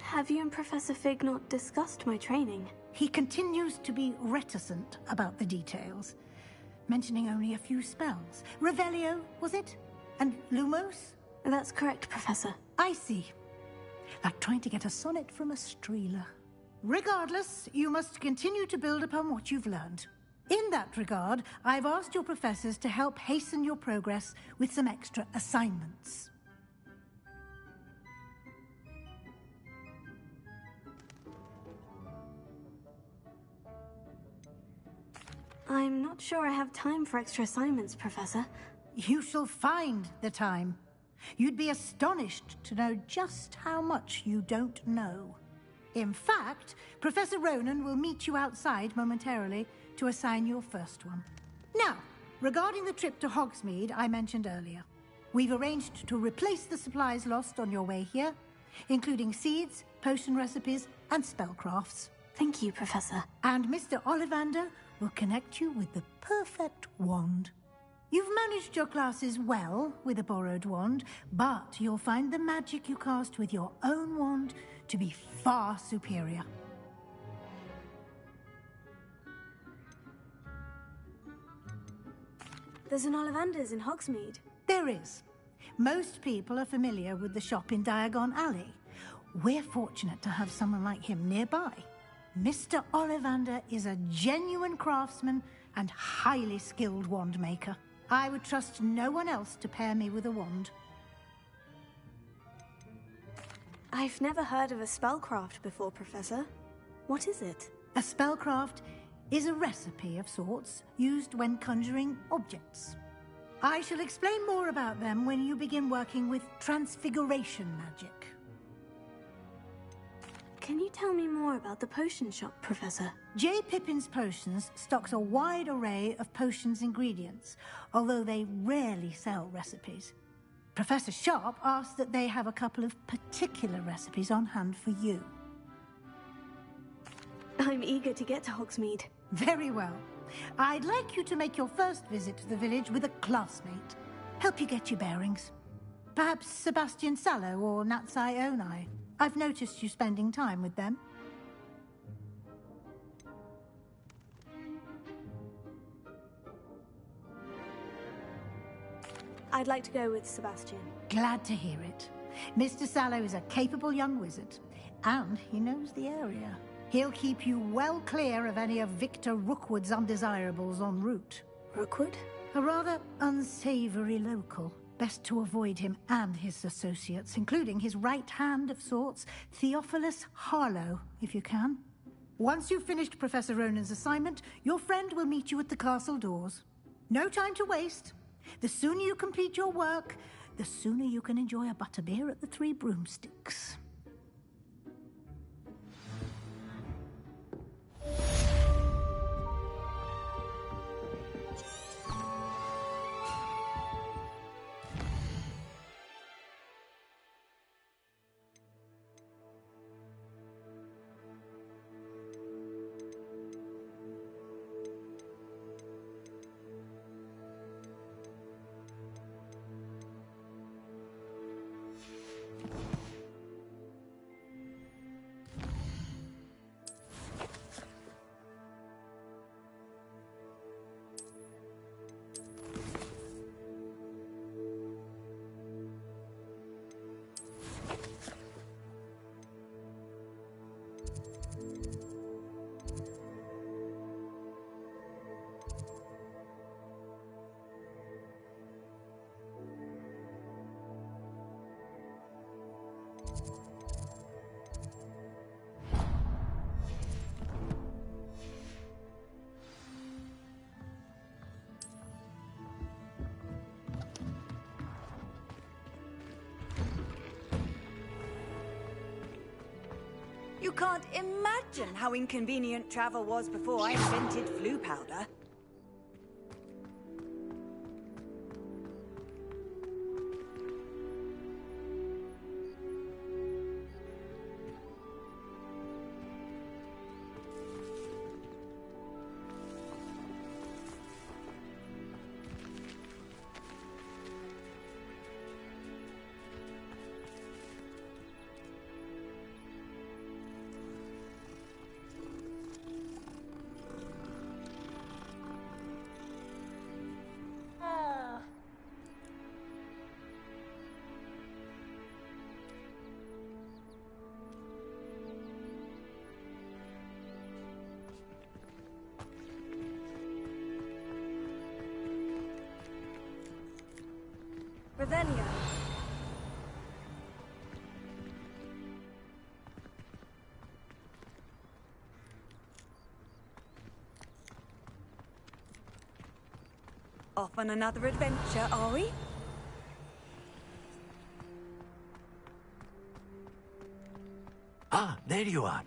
Have you and Professor Fig not discussed my training? He continues to be reticent about the details, mentioning only a few spells. Revelio, was it? And Lumos? That's correct, Professor. I see. Like trying to get a sonnet from a streeler. Regardless, you must continue to build upon what you've learned. In that regard, I've asked your professors to help hasten your progress with some extra assignments. I'm not sure I have time for extra assignments, Professor. You shall find the time. You'd be astonished to know just how much you don't know. In fact, Professor Ronan will meet you outside momentarily to assign your first one. Now, regarding the trip to Hogsmeade I mentioned earlier, we've arranged to replace the supplies lost on your way here, including seeds, potion recipes, and spellcrafts. Thank you, Professor. And Mr. Ollivander will connect you with the perfect wand. You've managed your classes well with a borrowed wand, but you'll find the magic you cast with your own wand to be far superior. There's an Ollivander's in Hogsmeade. There is. Most people are familiar with the shop in Diagon Alley. We're fortunate to have someone like him nearby. Mr. Ollivander is a genuine craftsman and highly skilled wand maker. I would trust no one else to pair me with a wand. I've never heard of a spellcraft before, Professor. What is it? A spellcraft is a recipe of sorts used when conjuring objects. I shall explain more about them when you begin working with transfiguration magic. Can you tell me more about the potion shop, Professor? J. Pippin's Potions stocks a wide array of potions ingredients, although they rarely sell recipes. Professor Sharp asked that they have a couple of particular recipes on hand for you. I'm eager to get to Hogsmeade. Very well. I'd like you to make your first visit to the village with a classmate. Help you get your bearings. Perhaps Sebastian Sallow or Natsai Onai. I've noticed you spending time with them. I'd like to go with Sebastian. Glad to hear it. Mr. Sallow is a capable young wizard, and he knows the area. He'll keep you well clear of any of Victor Rookwood's undesirables en route. Rookwood? A rather unsavory local. Best to avoid him and his associates, including his right hand of sorts, Theophilus Harlow, if you can. Once you've finished Professor Ronan's assignment, your friend will meet you at the castle doors. No time to waste. The sooner you complete your work, the sooner you can enjoy a butterbeer at the Three Broomsticks. You can't imagine how inconvenient travel was before I invented flu powder. Ravenna. Off on another adventure, are we? Ah, there you are.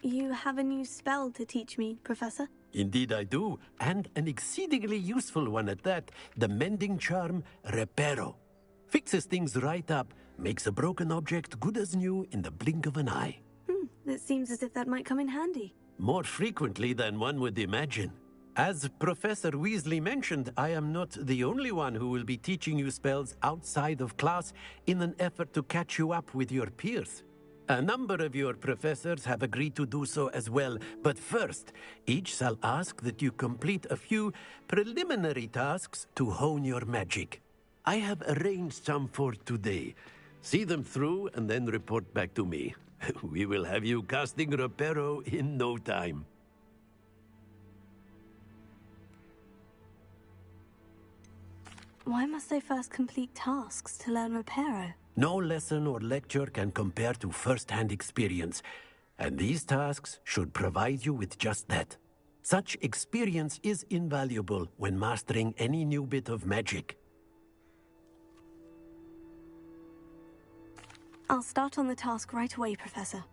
You have a new spell to teach me, Professor? Indeed I do, and an exceedingly useful one at that. The mending charm, Reparo. Fixes things right up, makes a broken object good as new in the blink of an eye. It seems as if that might come in handy. More frequently than one would imagine. As Professor Weasley mentioned, I am not the only one who will be teaching you spells outside of class in an effort to catch you up with your peers. A number of your professors have agreed to do so as well, but first, each shall ask that you complete a few preliminary tasks to hone your magic. I have arranged some for today. See them through and then report back to me. We will have you casting Reparo in no time. Why must I first complete tasks to learn Reparo? No lesson or lecture can compare to first-hand experience, and these tasks should provide you with just that. Such experience is invaluable when mastering any new bit of magic. I'll start on the task right away, Professor.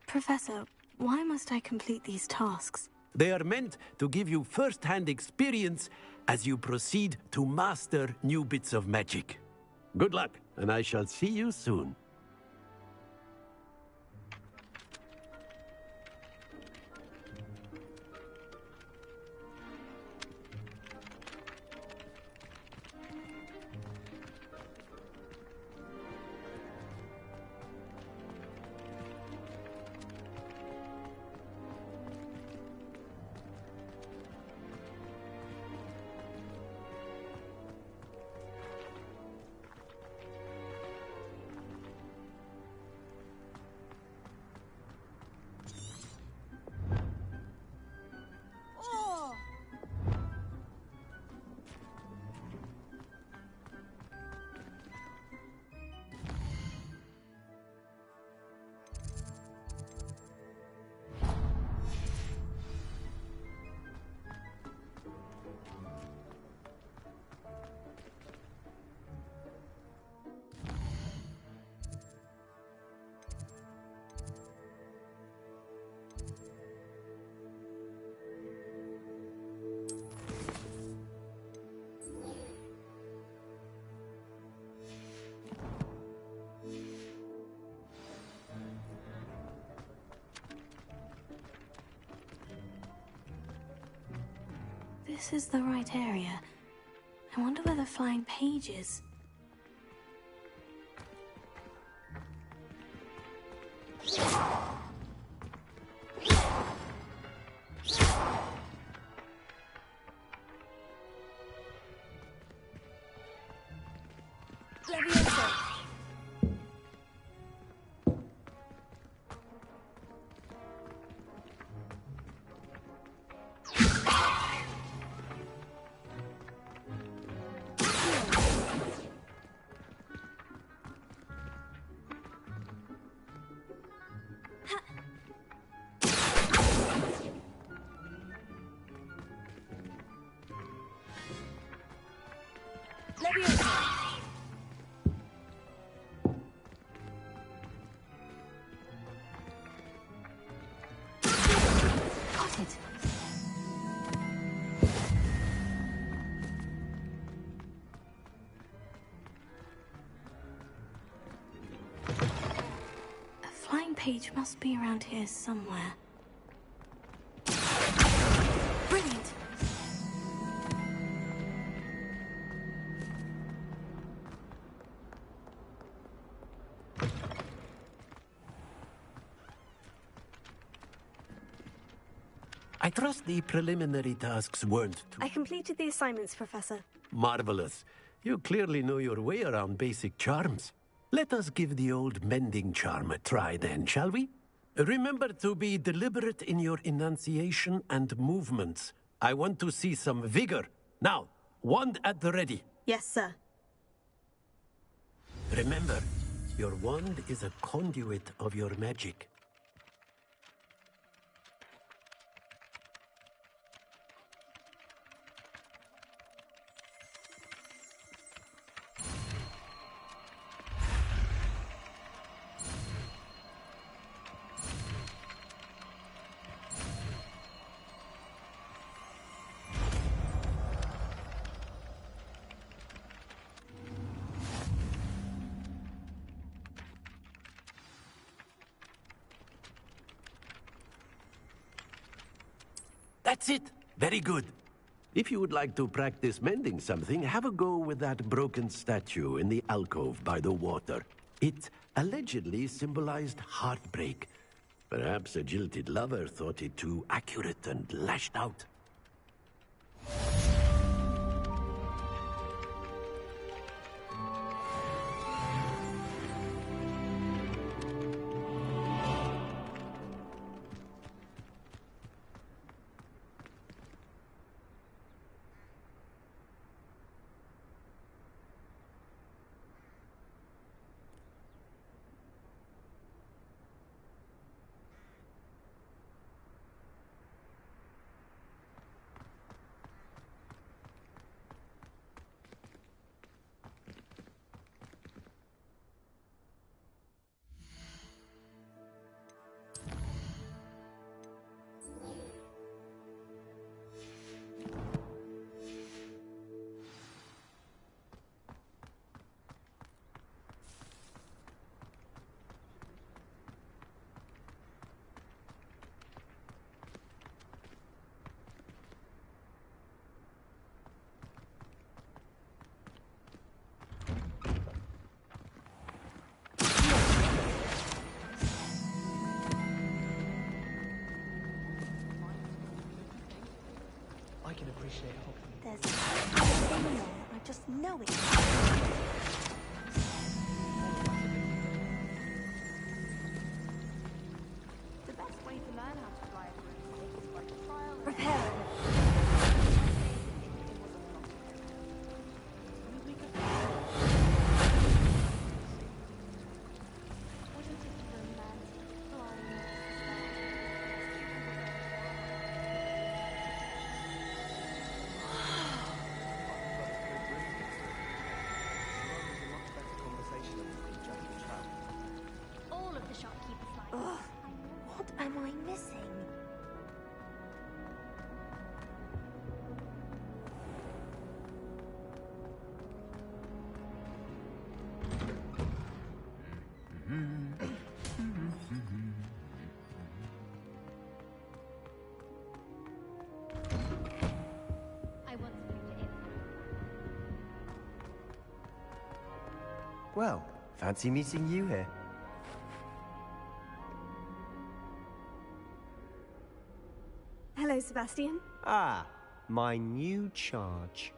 Professor, why must I complete these tasks? They are meant to give you first-hand experience as you proceed to master new bits of magic. Good luck, and I shall see you soon. this is the right area. I wonder where the flying page is. Page must be around here somewhere. Brilliant! I trust the preliminary tasks weren't too... I completed the assignments, Professor. Marvelous. You clearly know your way around basic charms. Let us give the old mending charm a try then, shall we? Remember to be deliberate in your enunciation and movements. I want to see some vigor. Now, wand at the ready. Yes, sir. Remember, your wand is a conduit of your magic. That's it. Very good. If you would like to practice mending something, have a go with that broken statue in the alcove by the water. It allegedly symbolized heartbreak. Perhaps a jilted lover thought it too accurate and lashed out. I can appreciate Hogwarts. There's something in there. I just know it. The best way to learn how to fly a broomstick is by trial. Prepare it. Well, fancy meeting you here. Hello, Sebastian. Ah, my new charge.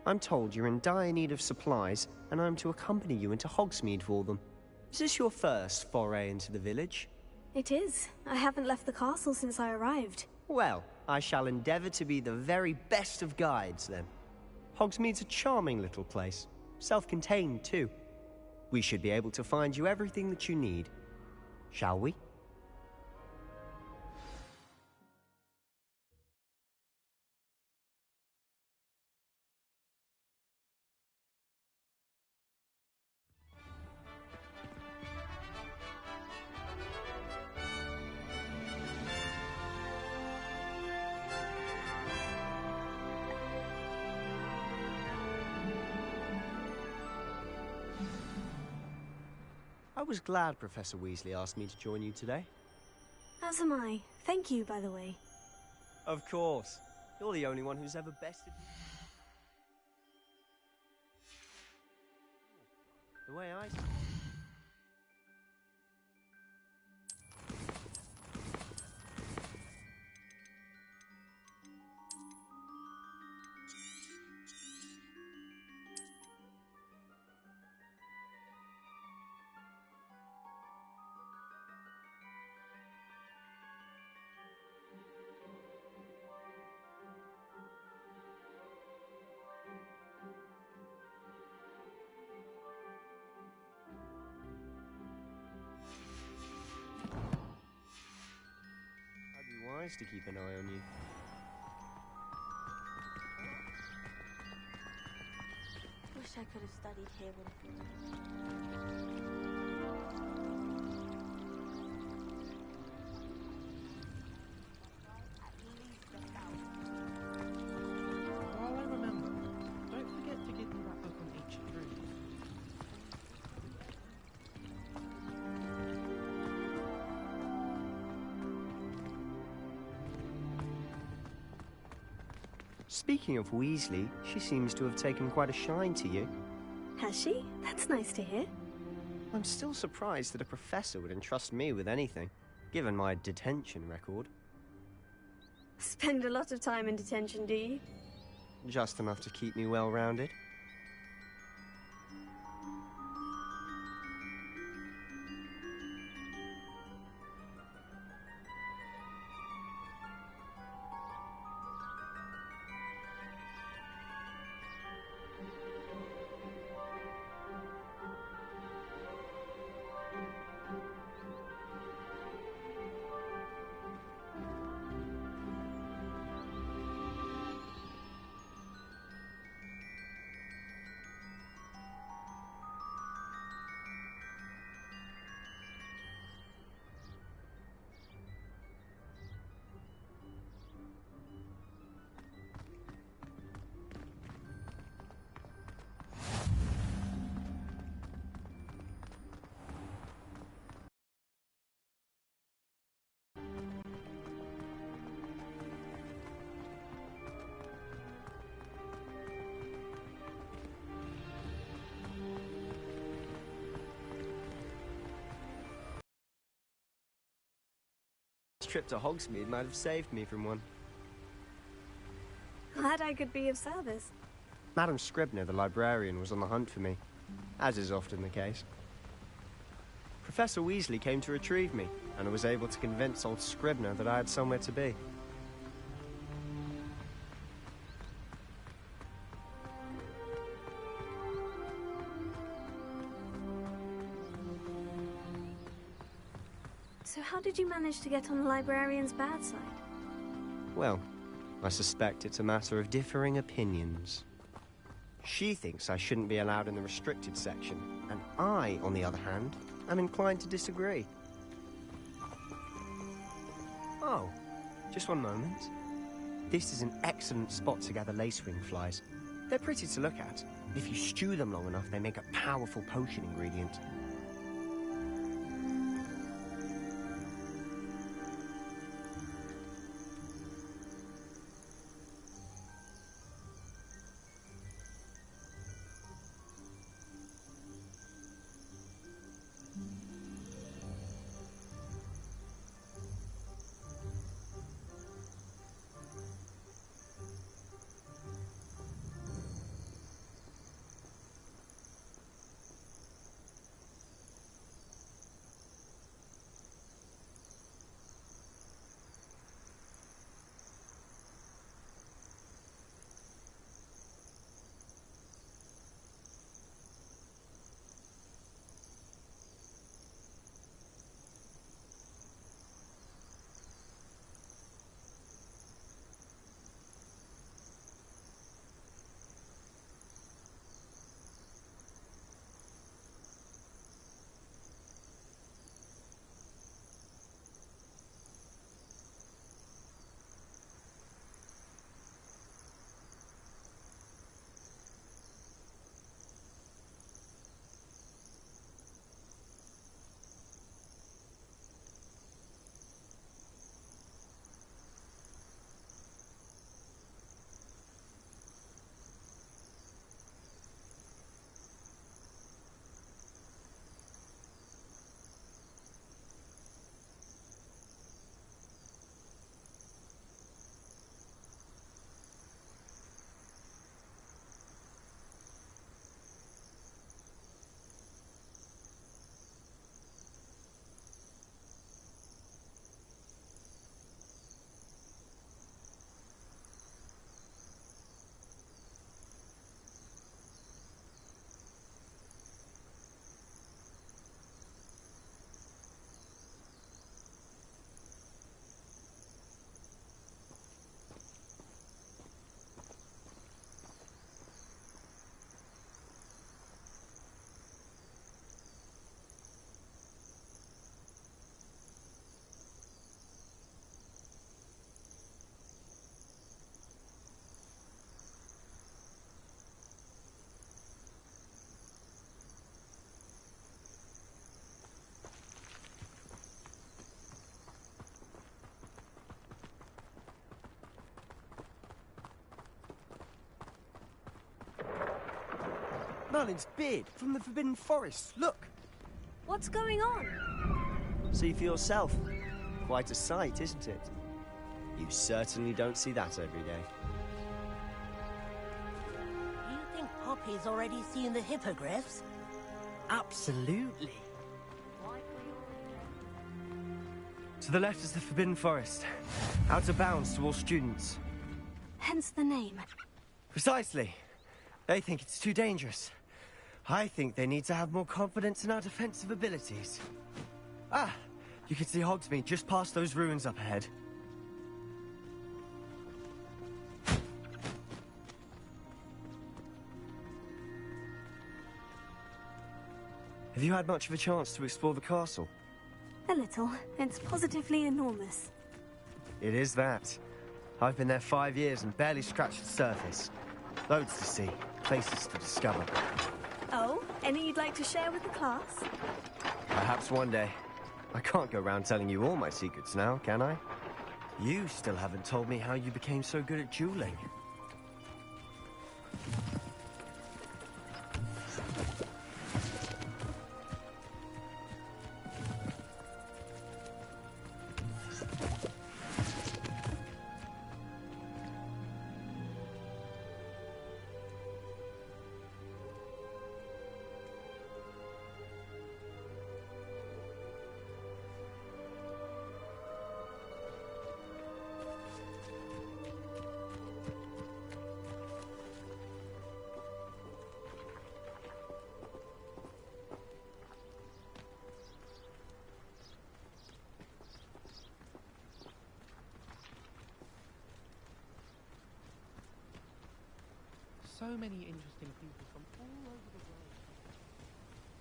I'm told you're in dire need of supplies, and I'm to accompany you into Hogsmeade for them. Is this your first foray into the village? It is. I haven't left the castle since I arrived. Well, I shall endeavour to be the very best of guides, then. Hogsmeade's a charming little place. Self-contained, too. We should be able to find you everything that you need. Shall we? I was glad Professor Weasley asked me to join you today. As am I. Thank you, by the way. Of course. You're the only one who's ever bested... The way I... Wise to keep an eye on you. Wish I could have studied here While I remember, don't forget to give me that book on ancient runes. Speaking of Weasley, she seems to have taken quite a shine to you. Has she? That's nice to hear. I'm still surprised that a professor would entrust me with anything, given my detention record. Spend a lot of time in detention, do you? Just enough to keep me well-rounded. This trip to Hogsmeade might have saved me from one. Glad I could be of service. Madam Scribner, the librarian, was on the hunt for me, as is often the case. Professor Weasley came to retrieve me, and I was able to convince old Scribner that I had somewhere to be. So how did you manage to get on the librarian's bad side? Well, I suspect it's a matter of differing opinions. She thinks I shouldn't be allowed in the restricted section, and I, on the other hand, am inclined to disagree. Oh, just one moment. This is an excellent spot to gather lacewing flies. They're pretty to look at. If you stew them long enough, they make a powerful potion ingredient. Merlin's beard from the Forbidden Forest. Look. What's going on? See for yourself. Quite a sight, isn't it? You certainly don't see that every day. You think Poppy's already seen the hippogriffs? Absolutely. To the left is the Forbidden Forest. Out of bounds to all students. Hence the name. Precisely. They think it's too dangerous. I think they need to have more confidence in our defensive abilities. Ah, you can see Hogsmeade just past those ruins up ahead. Have you had much of a chance to explore the castle? A little. It's positively enormous. It is that. I've been there 5 years and barely scratched the surface. Loads to see, places to discover. Oh, any you'd like to share with the class? Perhaps one day. I can't go around telling you all my secrets now, can I? You still haven't told me how you became so good at dueling. So many interesting people from all over the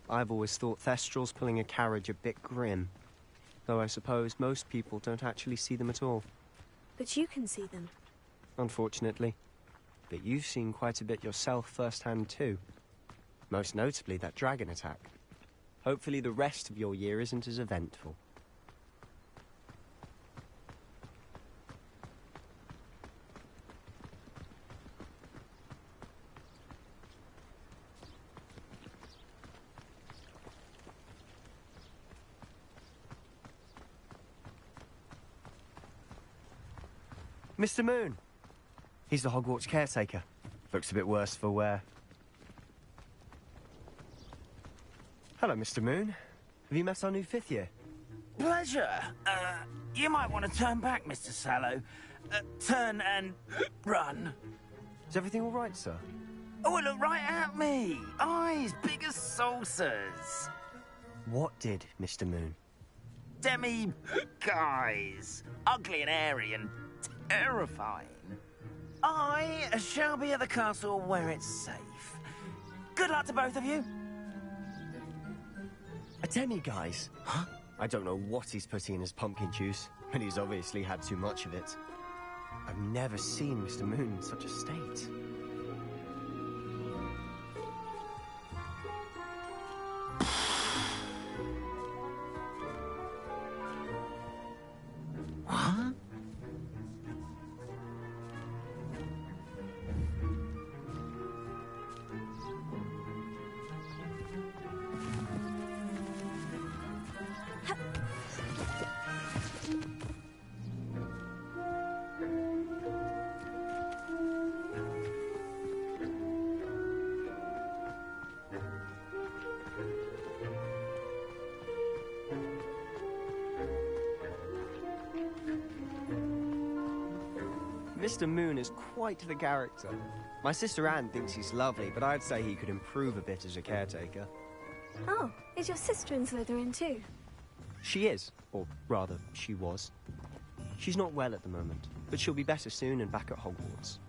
world. I've always thought Thestrals pulling a carriage a bit grim. Though I suppose most people don't actually see them at all. But you can see them. Unfortunately. But you've seen quite a bit yourself firsthand too. Most notably that dragon attack. Hopefully the rest of your year isn't as eventful. Mr. Moon. He's the Hogwarts caretaker. Looks a bit worse for wear. Hello, Mr. Moon. Have you met our new 5th year? Pleasure. You might want to turn back, Mr. Sallow. Turn and run. Is everything all right, sir? Oh, look right at me. Eyes big as saucers. What did, Mr. Moon? Guys. Ugly and hairy and terrifying. I shall be at the castle where it's safe. Good luck to both of you. A demi-guise? Huh? I don't know what he's putting in his pumpkin juice, but he's obviously had too much of it. I've never seen Mr. Moon in such a state. What? Mr. Moon is quite the character. My sister Anne thinks he's lovely, but I'd say he could improve a bit as a caretaker. Oh, is your sister in Slytherin too? She is, or rather, she was. She's not well at the moment, but she'll be better soon and back at Hogwarts.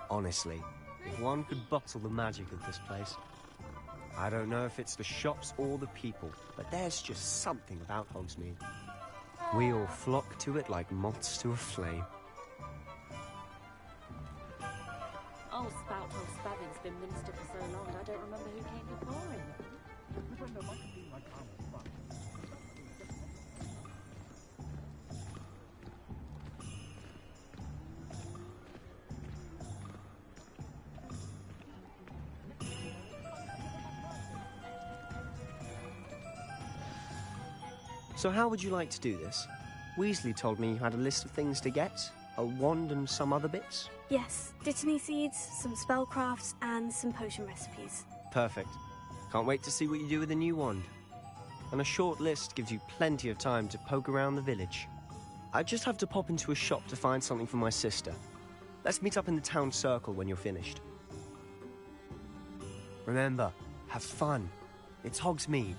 Honestly, if one could bottle the magic of this place. I don't know if it's the shops or the people, but there's just something about Hogsmeade. We all flock to it like moths to a flame. Old spout old Spavin's been minister for so long, I don't remember who came before him. So how would you like to do this? Weasley told me you had a list of things to get, a wand and some other bits. Yes, Dittany seeds, some spellcrafts, and some potion recipes. Perfect. Can't wait to see what you do with the new wand. And a short list gives you plenty of time to poke around the village. I just have to pop into a shop to find something for my sister. Let's meet up in the town circle when you're finished. Remember, have fun. It's Hogsmeade.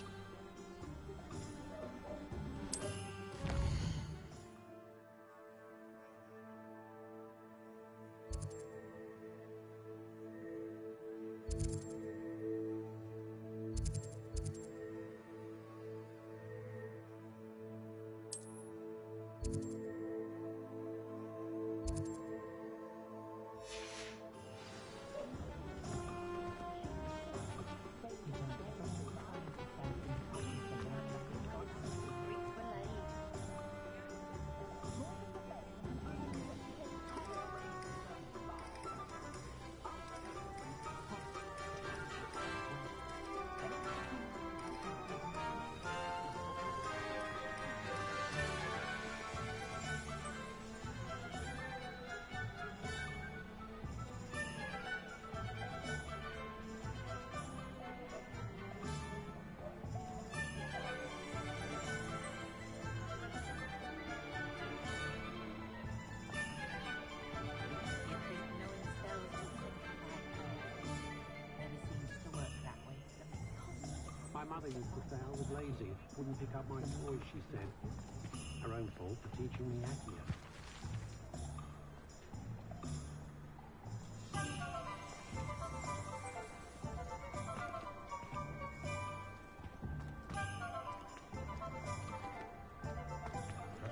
My mother used to say I was lazy. Wouldn't pick up my toys, she said. Her own fault for teaching me Accio.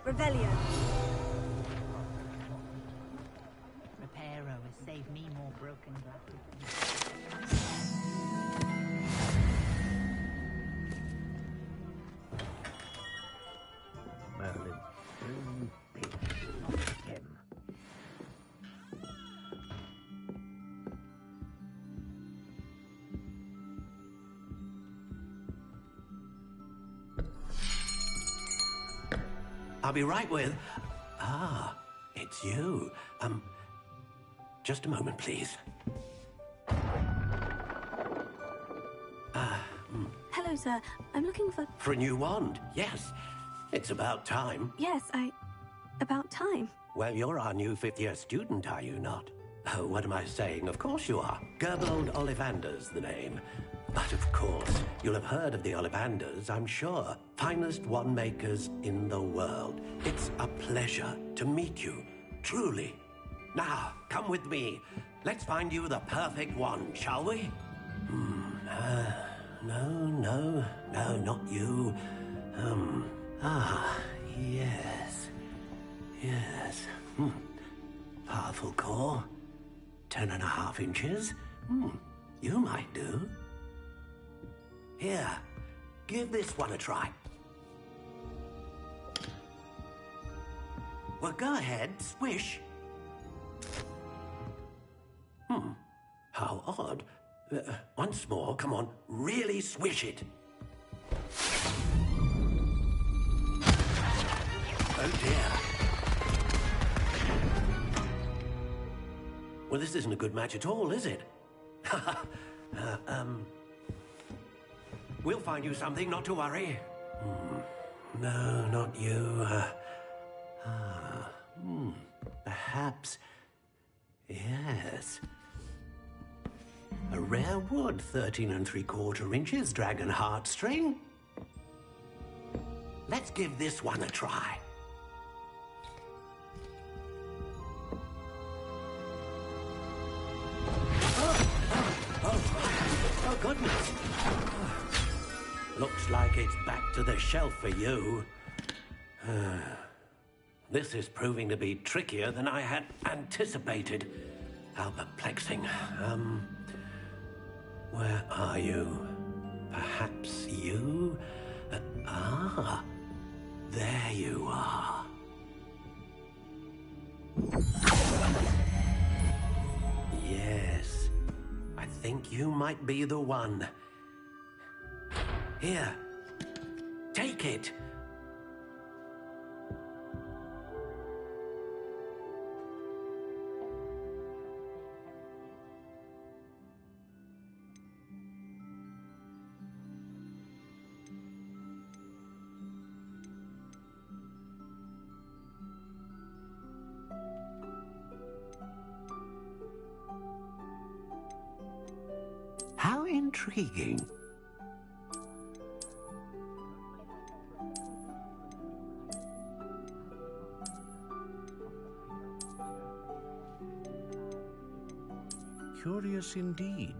Revelio. Reparo has saved me more broken glasses. Merlin. Him. I'll be right with... Ah, it's you. Just a moment, please. Hello, sir. I'm looking for... For a new wand, yes. It's about time. Yes, about time. Well, you're our new fifth-year student, are you not? Oh, what am I saying? Of course you are. Gerbold Ollivander's the name. But of course, you'll have heard of the Ollivanders, I'm sure. Finest wand makers in the world. It's a pleasure to meet you, truly. Now, come with me. Let's find you the perfect wand, shall we? No, not you. Yes. Powerful core. 10.5 inches. You might do. Here, give this one a try. Well, go ahead, swish. How odd. Once more, come on, really swish it. Oh dear. Well, this isn't a good match at all, is it? We'll find you something, not to worry. No, not you. Perhaps. Yes. A rare wood, 13 3/4 inches, dragon heartstring. Let's give this one a try. Looks like it's back to the shelf for you. This is proving to be trickier than I had anticipated. How perplexing. Where are you? Perhaps you? There you are. Yes, I think you might be the one. Here, take it. How intriguing. Curious indeed.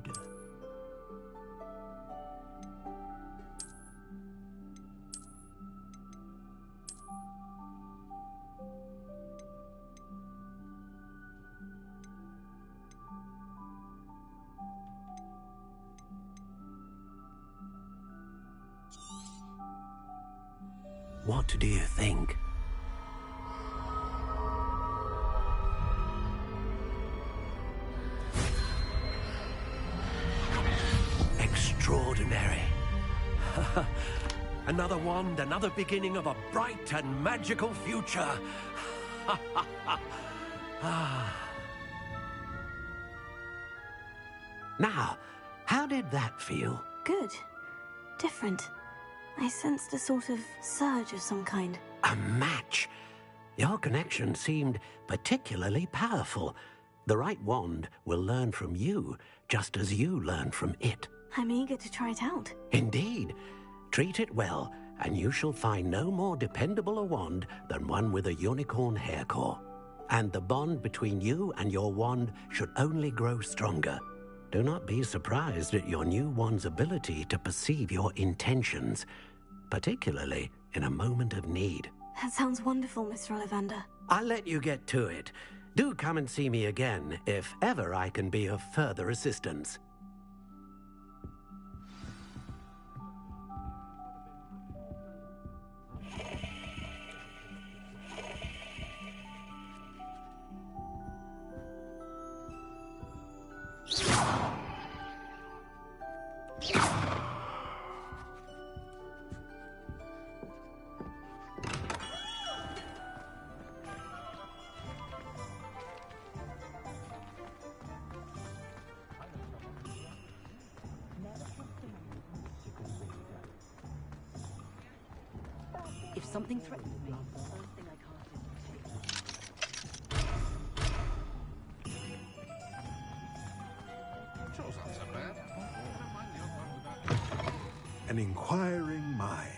What do you think? Extraordinary. Another wand, another beginning of a bright and magical future. Now, how did that feel? Good. Different. I sensed a sort of surge of some kind. A match. Your connection seemed particularly powerful. The right wand will learn from you, just as you learn from it. I'm eager to try it out. Indeed. Treat it well, and you shall find no more dependable a wand than one with a unicorn hair core. And the bond between you and your wand should only grow stronger. Do not be surprised at your new wand's ability to perceive your intentions, particularly in a moment of need. That sounds wonderful, Mr. Ollivander. I'll let you get to it. Do come and see me again if ever I can be of further assistance. If something threatens me, the first thing I can't Sure sounds so bad. An inquiring mind.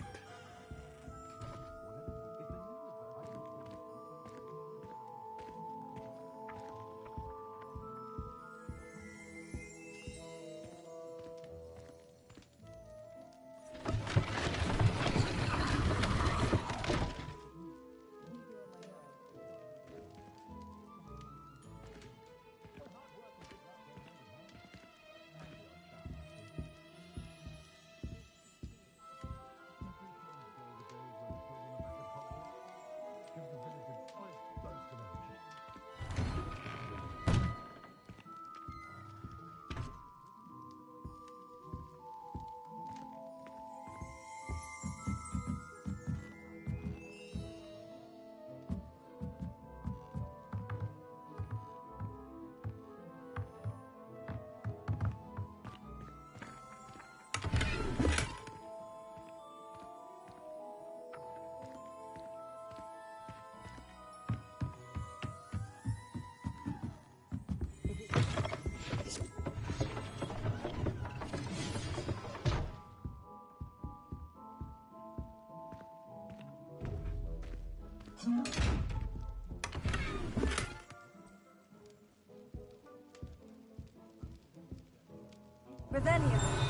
Revelio.